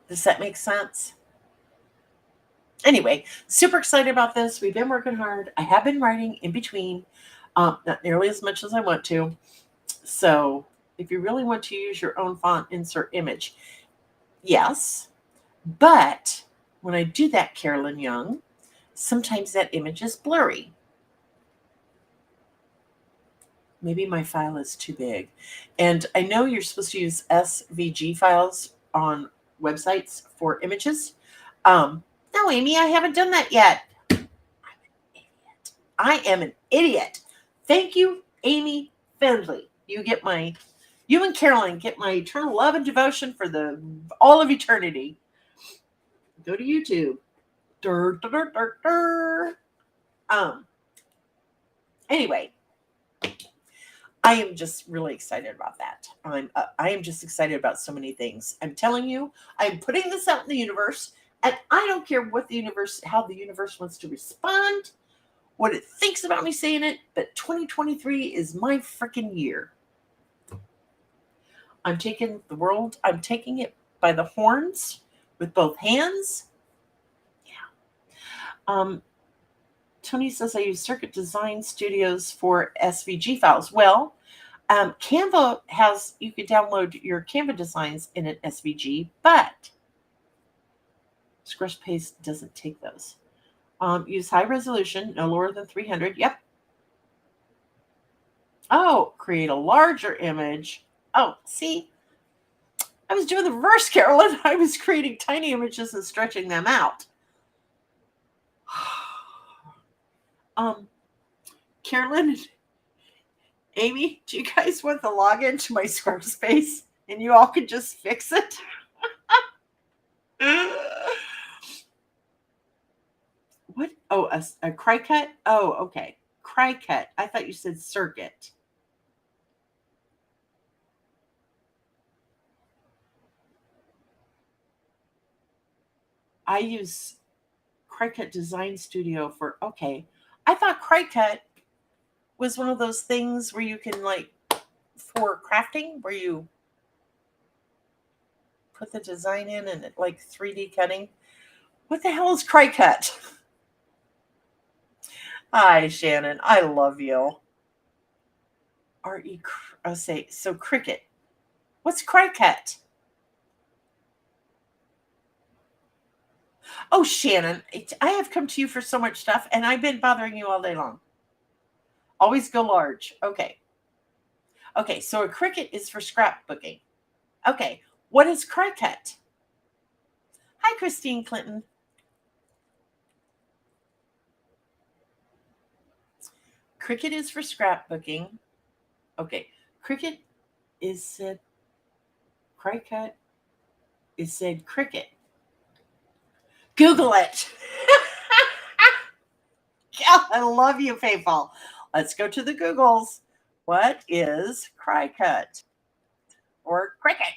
Does that make sense? Anyway, super excited about this. We've been working hard. I have been writing in between, not nearly as much as I want to. So if you really want to use your own font, insert image, yes. But when I do that, Carolyn Young, sometimes that image is blurry. Maybe my file is too big. And I know you're supposed to use SVG files on websites for images. No, Amy, I haven't done that yet. I'm an idiot. I am an idiot. Thank you, Amy Fendley. You and Carolyn get my eternal love and devotion for all of eternity. Go to YouTube. Anyway, I am just really excited about that. I am just excited about so many things. I'm telling you, I'm putting this out in the universe, and I don't care how the universe wants to respond, what it thinks about me saying it, but 2023 is my freaking year. I'm taking it by the horns with both hands. Yeah. Tony says I use Circuit Design Studios for SVG files. Well, Canva you can download your Canva designs in an SVG, but Squarespace doesn't take those. Use high resolution, no lower than 300. Yep. Oh, create a larger image. Oh, see, I was doing the reverse, Carolyn. I was creating tiny images and stretching them out. Carolyn, Amy, do you guys want the login to my Squarespace and you all can just fix it? What? Oh, a Cricut? Oh, okay. Cricut. I thought you said circuit. I use Cricut Design Studio okay. I thought Cricut was one of those things where you can, for crafting, where you put the design in and like 3D cutting. What the hell is Cricut? Hi, Shannon. I love you. So Cricut. What's Cricut? Oh, Shannon, I have come to you for so much stuff, and I've been bothering you all day long. Always go large. Okay. Okay, so a Cricut is for scrapbooking. Okay, what is Cricut? Hi, Christine Clinton. Cricut is for scrapbooking. Okay, Cricut is said Cricut is said Cricut. Google it. I love you, people. Let's go to the Googles. What is Cricut or Cricut?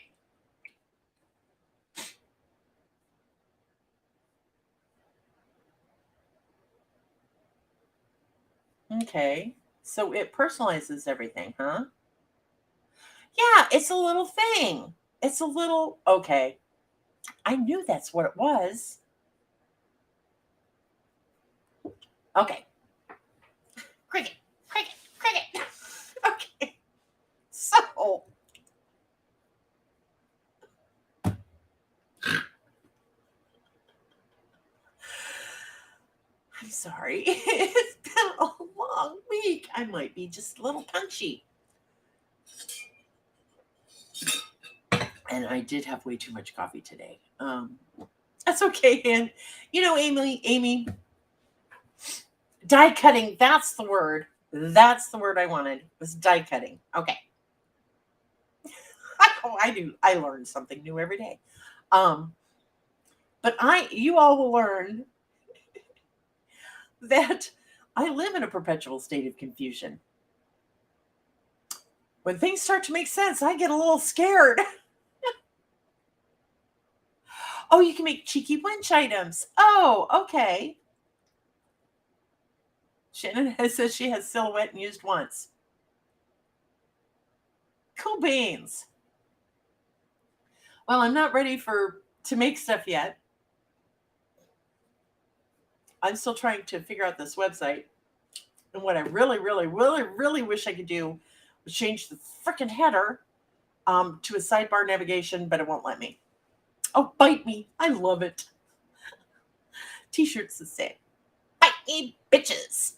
Okay, so it personalizes everything, huh? Yeah, it's a little thing. Okay. I knew that's what it was. Okay. Cricket. Okay. So, I'm sorry. It's been a long week. I might be just a little punchy. And I did have way too much coffee today. That's okay, and Amy, die cutting. That's the word. That's the word I wanted. Was die cutting. Okay. I do. I learn something new every day. But you all will learn that I live in a perpetual state of confusion. When things start to make sense, I get a little scared. Oh, you can make cheeky wench items. Oh, okay. Shannon says she has silhouette and used once. Cool beans. Well, I'm not ready to make stuff yet. I'm still trying to figure out this website. And what I really, really, really, really wish I could do was change the freaking header to a sidebar navigation, but it won't let me. Oh, bite me. I love it. T-shirts that say, bite me, bitches.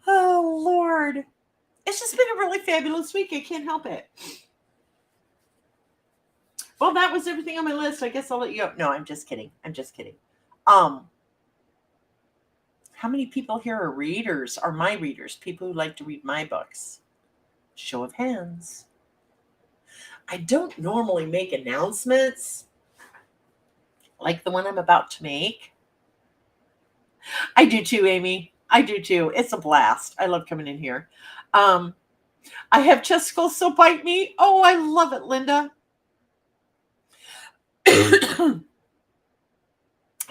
Oh, Lord. It's just been a really fabulous week. I can't help it. Well, that was everything on my list. I guess I'll let you go. No, I'm just kidding. How many people here are readers, are my readers, people who like to read my books? Show of hands. I don't normally make announcements like the one I'm about to make. I do too, Amy. I do too. It's a blast. I love coming in here. I have chesticles, so bite me. Oh, I love it, Linda.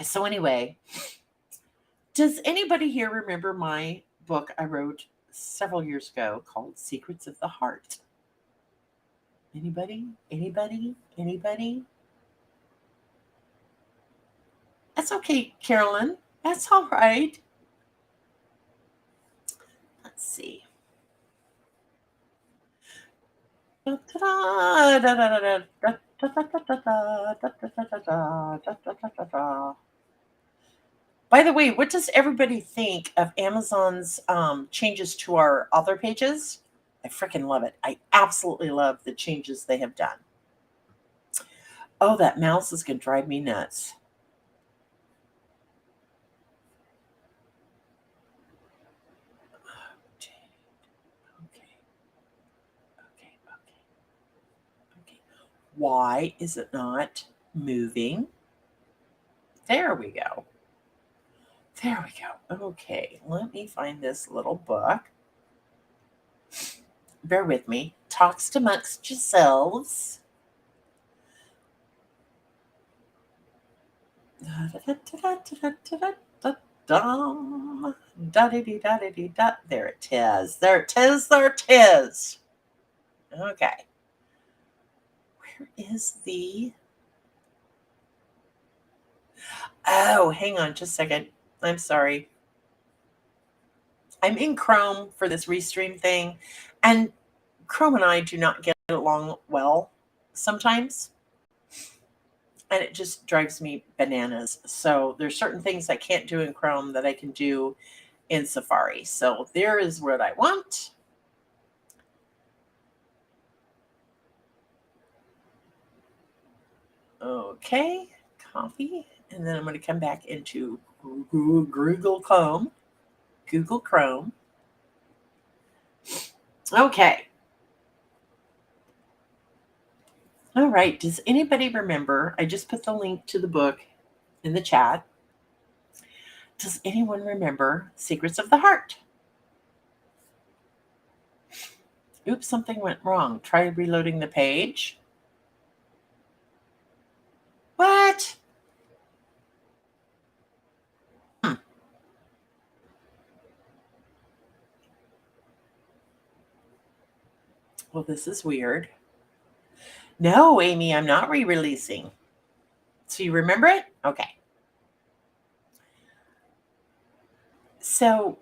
So anyway, does anybody here remember my book I wrote several years ago called Secrets of the Heart? Anybody? That's okay, Carolyn. That's all right. Let's see. By the way, what does everybody think of Amazon's changes to our author pages? I freaking love it. I absolutely love the changes they have done. Oh, that mouse is going to drive me nuts. Okay. Why is it not moving? There we go. Okay, let me find this little book. Bear with me. Talks amongst yourselves. There it is. Okay. Where is the... Oh, hang on just a second. I'm sorry. I'm in Chrome for this restream thing, and Chrome and I do not get along well sometimes, and it just drives me bananas. So there's certain things I can't do in Chrome that I can do in Safari. So there is what I want. Okay, copy, and then I'm going to come back into Google Chrome. Okay. All right. Does anybody remember? I just put the link to the book in the chat. Does anyone remember Secrets of the Heart? Oops, something went wrong. Try reloading the page. What? Well, this is weird. No, Amy, I'm not re-releasing. So you remember it? Okay. So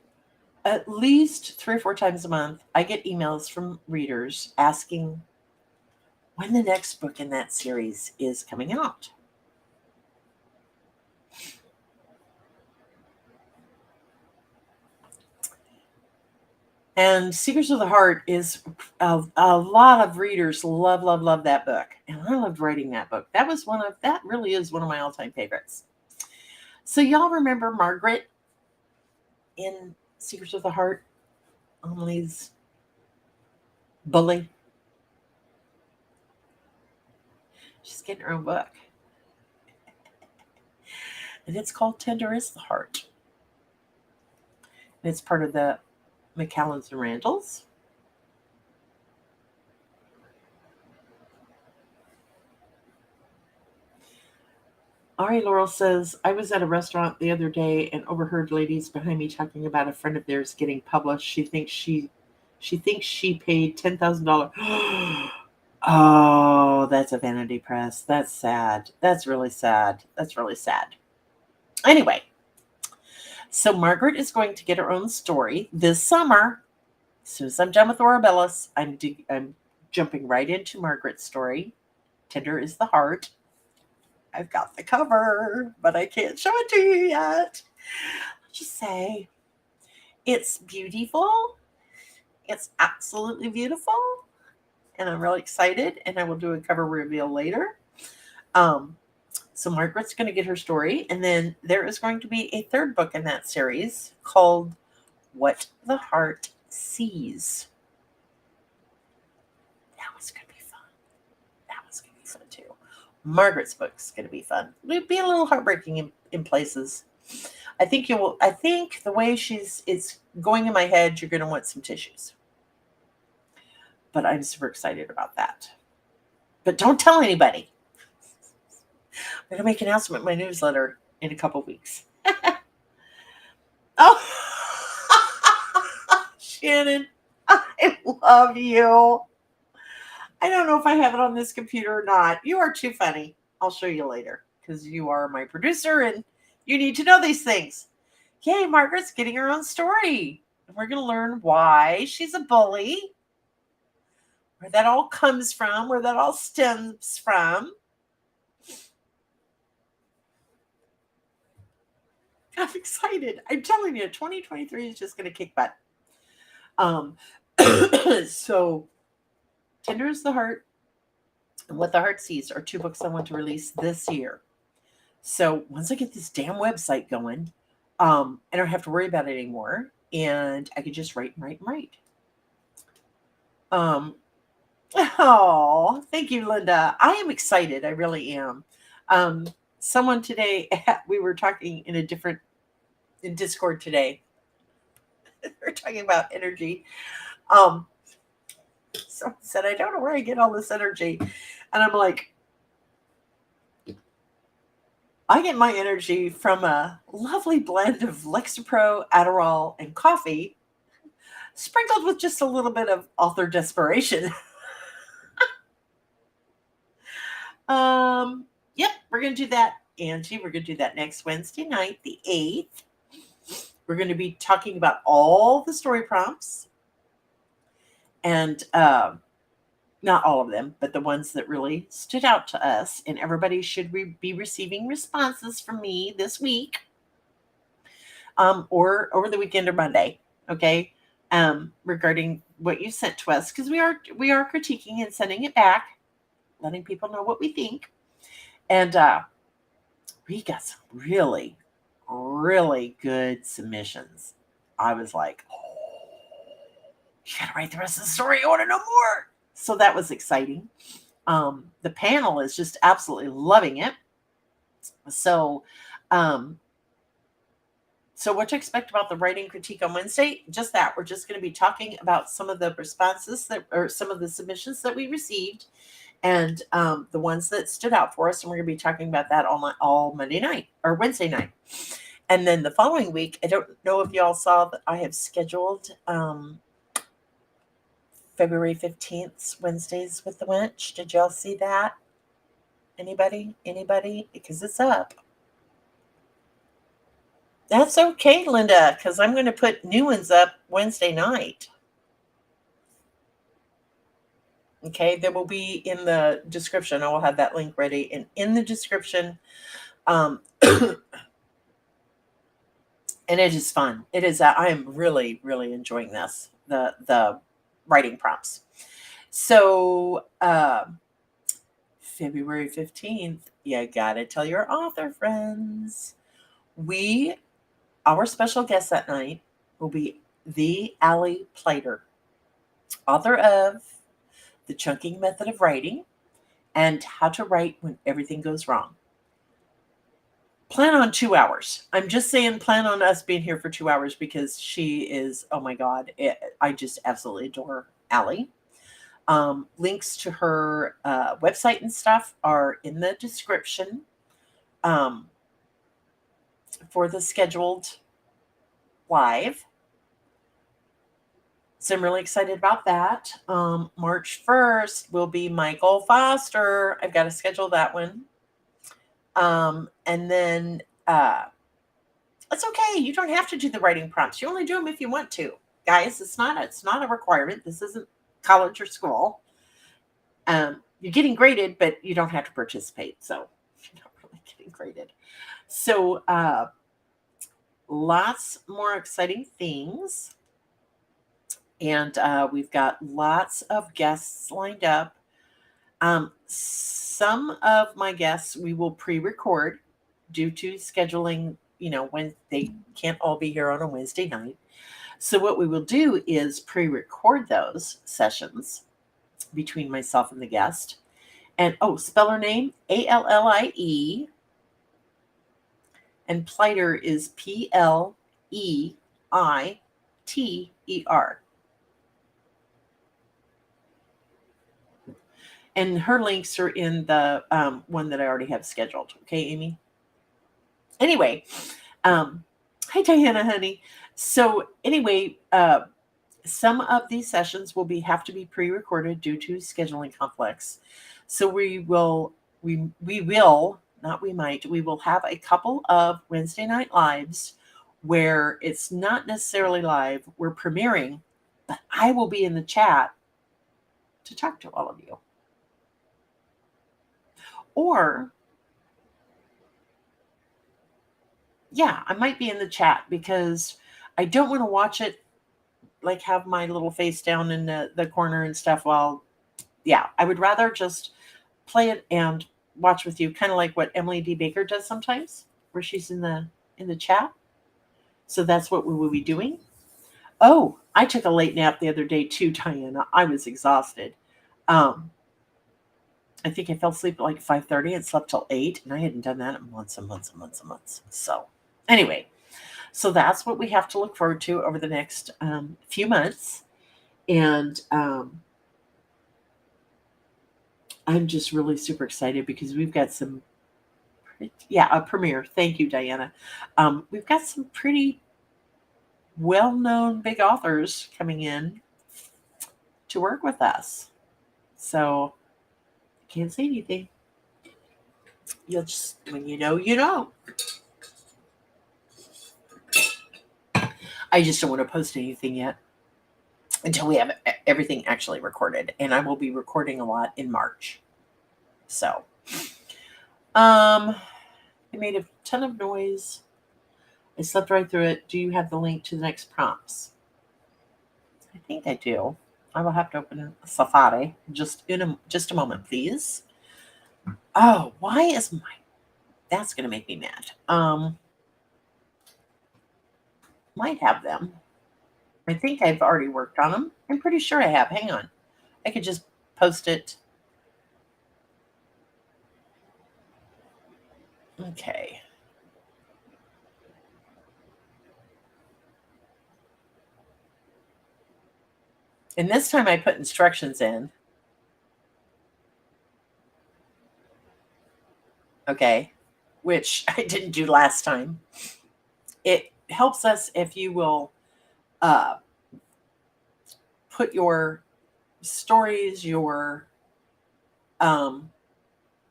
at least 3 or 4 times a month, I get emails from readers asking when the next book in that series is coming out. And Secrets of the Heart is a lot of readers love that book. And I loved writing that book. That really is one of my all-time favorites. So y'all remember Margaret in Secrets of the Heart? Emily's bully. She's getting her own book. And it's called Tender is the Heart. And it's part of the McCallans and Randalls. Ari Laurel says, I was at a restaurant the other day and overheard ladies behind me talking about a friend of theirs getting published. She thinks she paid $10,000. Oh, that's a vanity press. That's sad. That's really sad. That's really sad. Anyway, so Margaret is going to get her own story this summer. As soon as I'm done with Orabellis, I'm jumping right into Margaret's story. Tender is the Heart. I've got the cover, but I can't show it to you yet. I'll just say it's beautiful. It's absolutely beautiful. And I'm really excited. And I will do a cover reveal later. So Margaret's going to get her story. And then there is going to be a third book in that series called What the Heart Sees. That was going to be fun. That was going to be fun too. Margaret's book's going to be fun. It'll be a little heartbreaking in places. I think the way it's going in my head, you're going to want some tissues. But I'm super excited about that. But don't tell anybody. I'm going to make an announcement in my newsletter in a couple weeks. Oh, Shannon, I love you. I don't know if I have it on this computer or not. You are too funny. I'll show you later because you are my producer and you need to know these things. Yay, Margaret's getting her own story. And we're going to learn why she's a bully, where that all comes from, where that all stems from. I'm excited. I'm telling you, 2023 is just going to kick butt. So Tender is the Heart and What the Heart Sees are two books I want to release this year. So once I get this damn website going, I don't have to worry about it anymore. And I can just write. Oh, thank you, Linda. I am excited. I really am. Someone today, we were talking in Discord today. We're talking about energy. Someone said, I don't know where I get all this energy. And I'm like, I get my energy from a lovely blend of Lexapro, Adderall, and coffee, sprinkled with just a little bit of author desperation. Yep, we're going to do that, Angie. We're going to do that next Wednesday night, the 8th. We're going to be talking about all the story prompts. And not all of them, but the ones that really stood out to us. And everybody should be receiving responses from me this week, or over the weekend or Monday, okay, regarding what you sent to us, because we are critiquing and sending it back, letting people know what we think. And we got some really, really good submissions. I was like, oh, you gotta write the rest of the story. I want to know more. So that was exciting. The panel is just absolutely loving it. So what to expect about the writing critique on Wednesday? Just that. We're just going to be talking about some of the responses some of the submissions that we received, and the ones that stood out for us. And we're going to be talking about that all Monday night or Wednesday night. And then the following week, I don't know if y'all saw that I have scheduled February 15th, Wednesdays with the Wench. Did y'all see that? Anybody? Because it's up. That's okay, Linda, because I'm going to put new ones up Wednesday night. Okay, they will be in the description. I will have that link ready. And in the description, and it is fun. It is. I am really, really enjoying this. the writing prompts. So February 15th, you gotta tell your author friends. Our special guest that night will be the Allie Plater, author of The Chunking Method of Writing and How to Write When Everything Goes Wrong. Plan on 2 hours. I'm just saying, plan on us being here for 2 hours because she is, oh my God, I just absolutely adore Allie. Links to her website and stuff are in the description for the scheduled live. So I'm really excited about that. March 1st will be Michael Foster. I've got to schedule that one. And then it's okay. You don't have to do the writing prompts. You only do them if you want to. Guys, it's not a requirement. This isn't college or school. You're getting graded, but you don't have to participate. So you're not really getting graded. So lots more exciting things. And we've got lots of guests lined up. Some of my guests we will pre-record due to scheduling, when they can't all be here on a Wednesday night. So what we will do is pre-record those sessions between myself and the guest. And spell her name, Allie. And Pleiter is Pleiter. And her links are in the one that I already have scheduled. Okay, Amy? Anyway, hi, Diana, honey. So anyway, some of these sessions will have to be pre-recorded due to scheduling conflicts. So we will have a couple of Wednesday night lives where it's not necessarily live. We're premiering, but I will be in the chat to talk to all of you. Or, yeah, I might be in the chat because I don't want to watch it, like have my little face down in the corner and stuff I would rather just play it and watch with you, kind of like what Emily D. Baker does sometimes, where she's in the chat. So that's what we will be doing. Oh, I took a late nap the other day too, Diana. I was exhausted. I think I fell asleep at like 5:30 and slept till 8, and I hadn't done that in months and months and months and months. So anyway, so that's what we have to look forward to over the next few months. And I'm just really super excited because we've got a premiere. Thank you, Diana. We've got some pretty well-known big authors coming in to work with us. So can't say anything. You'll just, when you know. I just don't want to post anything yet until we have everything actually recorded. And I will be recording a lot in March. So, I made a ton of noise. I slept right through it. Do you have the link to the next prompts? I think I do. I will have to open Safari just a moment, please. Oh, why is that's going to make me mad. Might have them. I think I've already worked on them. I'm pretty sure I have. Hang on. I could just post it. Okay. And this time I put instructions in. Okay. Which I didn't do last time. It helps us if you will put your stories, your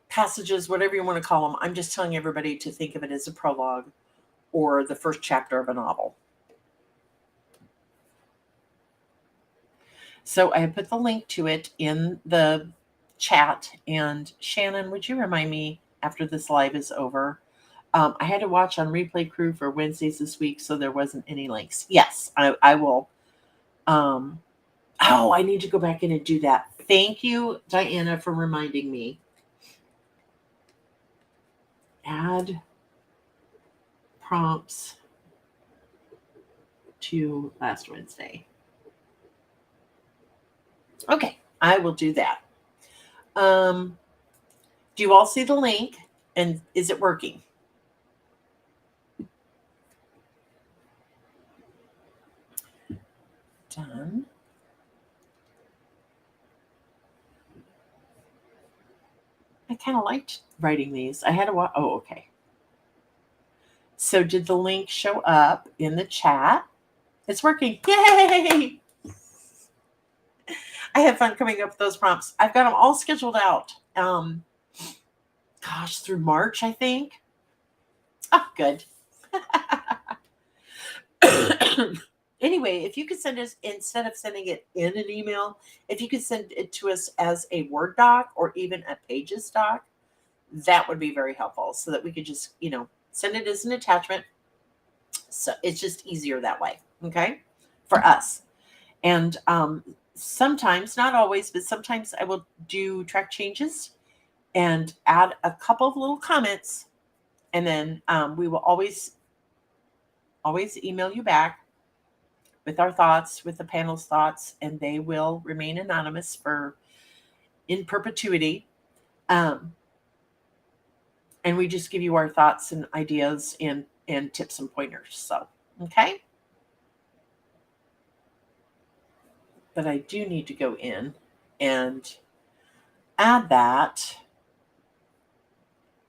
passages, whatever you want to call them. I'm just telling everybody to think of it as a prologue or the first chapter of a novel. So I have put the link to it in the chat. And Shannon, would you remind me after this live is over? I had to watch on Replay Crew for Wednesdays this week, so there wasn't any links. Yes, I will Oh, I need to go back in and do that. Thank you, Diana, for reminding me. Add prompts to last Wednesday. Okay, I will do that. Do you all see the link? And is it working? Done. I kind of liked writing these. I had to watch. Oh, okay. So did the link show up in the chat? It's working. Yay! I have fun coming up with those prompts. I've got them all scheduled out. Through March, I think. Oh, good. Anyway, if you could send us, instead of sending it in an email, if you could send it to us as a Word doc or even a Pages doc, that would be very helpful so that we could just, send it as an attachment. So it's just easier that way. Okay. For us. And sometimes, not always, but sometimes I will do track changes and add a couple of little comments. And then we will always email you back with our thoughts, with the panel's thoughts, and they will remain anonymous in perpetuity. And we just give you our thoughts and ideas and tips and pointers. So, okay. But I do need to go in and add that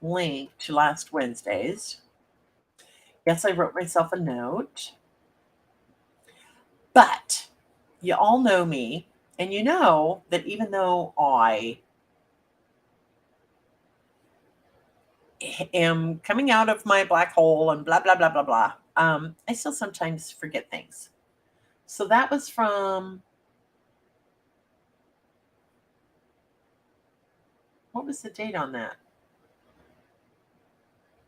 link to last Wednesday's. Yes, I wrote myself a note. But you all know me, and you know that even though I am coming out of my black hole and blah, blah, blah, blah, blah, I still sometimes forget things. So that was from, what was the date on that?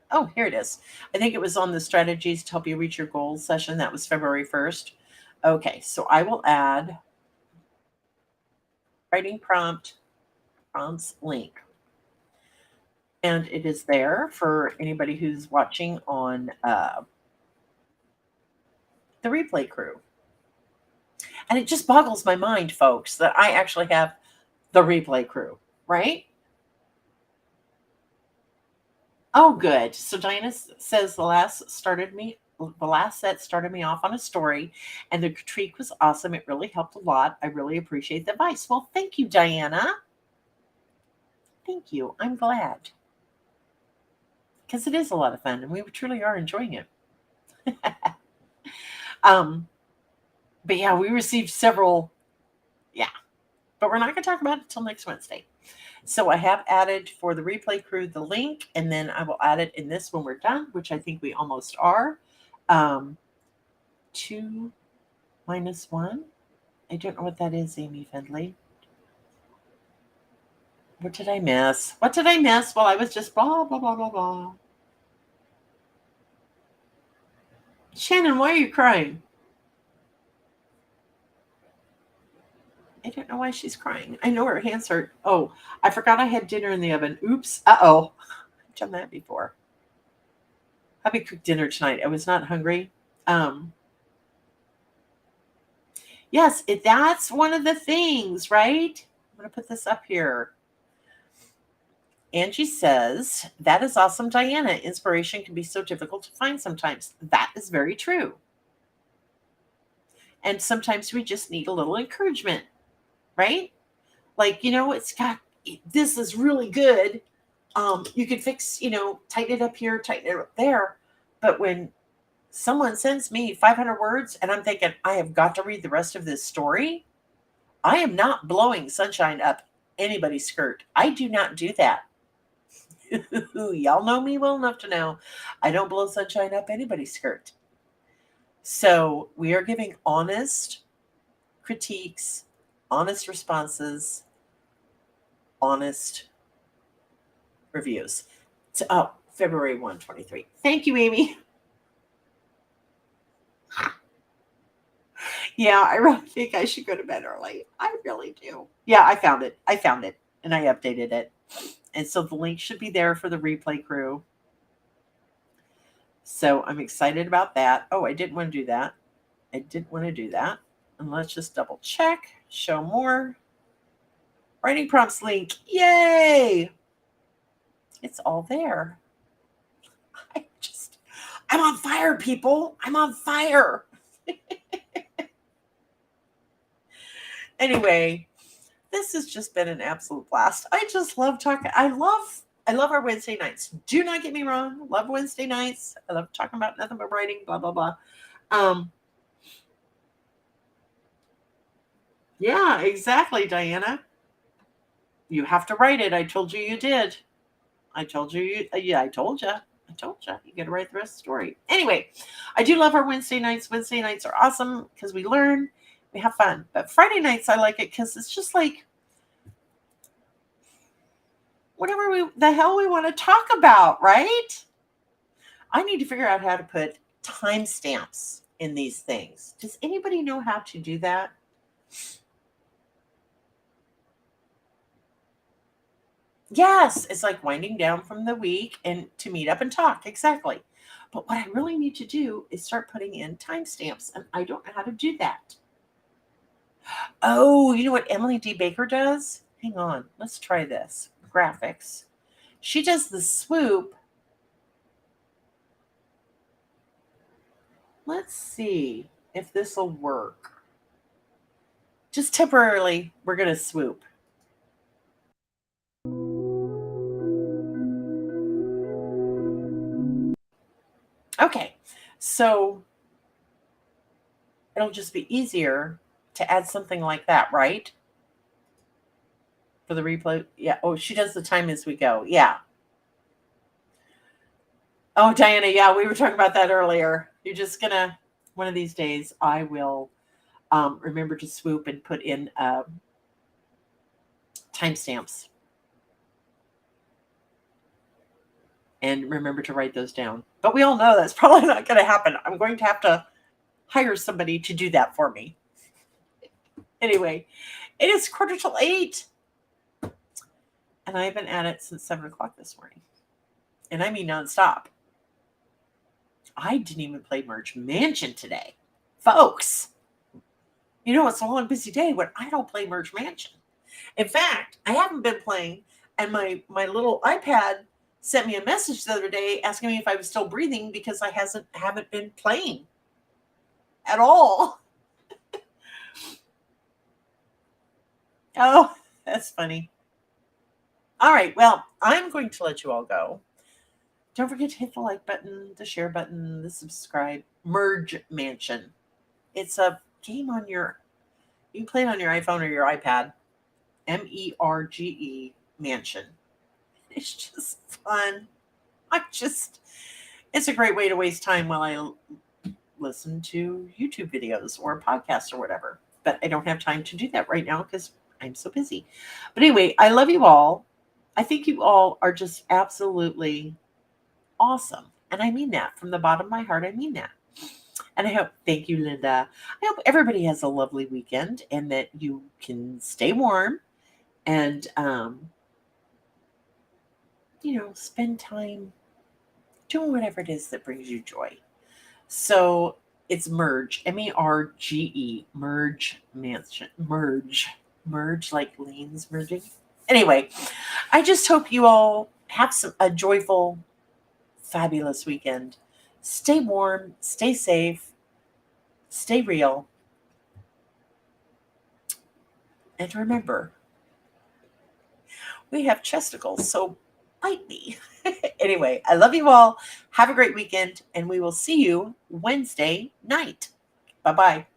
Oh, here it is. I think it was on the strategies to help you reach your goals session. That was February 1st. Okay, so I will add writing prompts link. And it is there for anybody who's watching on the replay crew. And it just boggles my mind, folks, that I actually have the replay crew, right? Oh, good. So Diana says the last set started me off on a story, and the critique was awesome. It really helped a lot. I really appreciate the advice. Well, thank you, Diana. Thank you. I'm glad. Because it is a lot of fun, and we truly are enjoying it. But yeah, we received several. Yeah. But we're not going to talk about it until next Wednesday. So I have added for the replay crew the link, and then I will add it in this when we're done, which I think we almost are. 2 minus 1. I don't know what that is, Amy Fendley. What did I miss? What did I miss? Well, I was just blah, blah, blah, blah, blah. Shannon, why are you crying? I don't know why she's crying. I know her hands hurt. Oh, I forgot I had dinner in the oven. Oops. Uh-oh. I've done that before. Hubby cooked dinner tonight. I was not hungry. Yes, that's one of the things, right? I'm going to put this up here. Angie says, that is awesome, Diana. Inspiration can be so difficult to find sometimes. That is very true. And sometimes we just need a little encouragement, right? Like, this is really good. You could fix, tighten it up here, tighten it up there. But when someone sends me 500 words and I'm thinking, I have got to read the rest of this story, I am not blowing sunshine up anybody's skirt. I do not do that. Y'all know me well enough to know I don't blow sunshine up anybody's skirt. So we are giving honest critiques, honest responses, honest reviews. February 1, 2023. Thank you, Amy. Yeah, I really think I should go to bed early. I really do. Yeah, I found it. And I updated it. And so the link should be there for the replay crew. So I'm excited about that. Oh, I didn't want to do that. And let's just double check. Show more. Writing prompts link. Yay! It's all there. I'm on fire, people. I'm on fire. Anyway, this has just been an absolute blast. I just love talking. I love our Wednesday nights. Do not get me wrong. Love Wednesday nights. I love talking about nothing but writing, blah, blah, blah. Yeah, exactly, Diana. You have to write it. I told you did. I told you. Yeah, I told you. You got to write the rest of the story. Anyway, I do love our Wednesday nights. Wednesday nights are awesome because we learn, we have fun. But Friday nights, I like it because it's just like whatever the hell we want to talk about, right? I need to figure out how to put timestamps in these things. Does anybody know how to do that? Yes, it's like winding down from the week and to meet up and talk. Exactly. But what I really need to do is start putting in timestamps, and I don't know how to do that. Oh, you know what Emily D. Baker does? Hang on. Let's try this. Graphics. She does the swoop. Let's see if this will work. Just temporarily, we're going to swoop. Okay, so it'll just be easier to add something like that, right? For the replay. Yeah. Oh, she does the time as we go. Yeah. Oh, Diana, yeah, we were talking about that earlier. You're just going to, one of these days, I will remember to swoop and put in timestamps. And remember to write those down. But we all know that's probably not going to happen. I'm going to have to hire somebody to do that for me. Anyway, it is 7:45. And I've been at it since 7 o'clock this morning. And I mean nonstop. I didn't even play Merge Mansion today. Folks, you know, it's a long, busy day when I don't play Merge Mansion. In fact, I haven't been playing, and my little iPad sent me a message the other day asking me if I was still breathing because I haven't been playing at all. Oh, that's funny. All right, well, I'm going to let you all go. Don't forget to hit the like button, the share button, the subscribe. Merge Mansion. It's a game you can play it on your iPhone or your iPad. MERGE Mansion. It's just fun. It's a great way to waste time while I listen to YouTube videos or podcasts or whatever. But I don't have time to do that right now because I'm so busy. But anyway, I love you all. I think you all are just absolutely awesome. And I mean that from the bottom of my heart. I mean that. And thank you, Linda. I hope everybody has a lovely weekend and that you can stay warm and, spend time doing whatever it is that brings you joy. So it's Merge, MERGE, Merge Mansion, Merge like lanes merging. Anyway, I just hope you all have a joyful, fabulous weekend. Stay warm, stay safe, stay real. And remember, we have chesticles, so bite me. Anyway, I love you all. Have a great weekend, and we will see you Wednesday night. Bye-bye.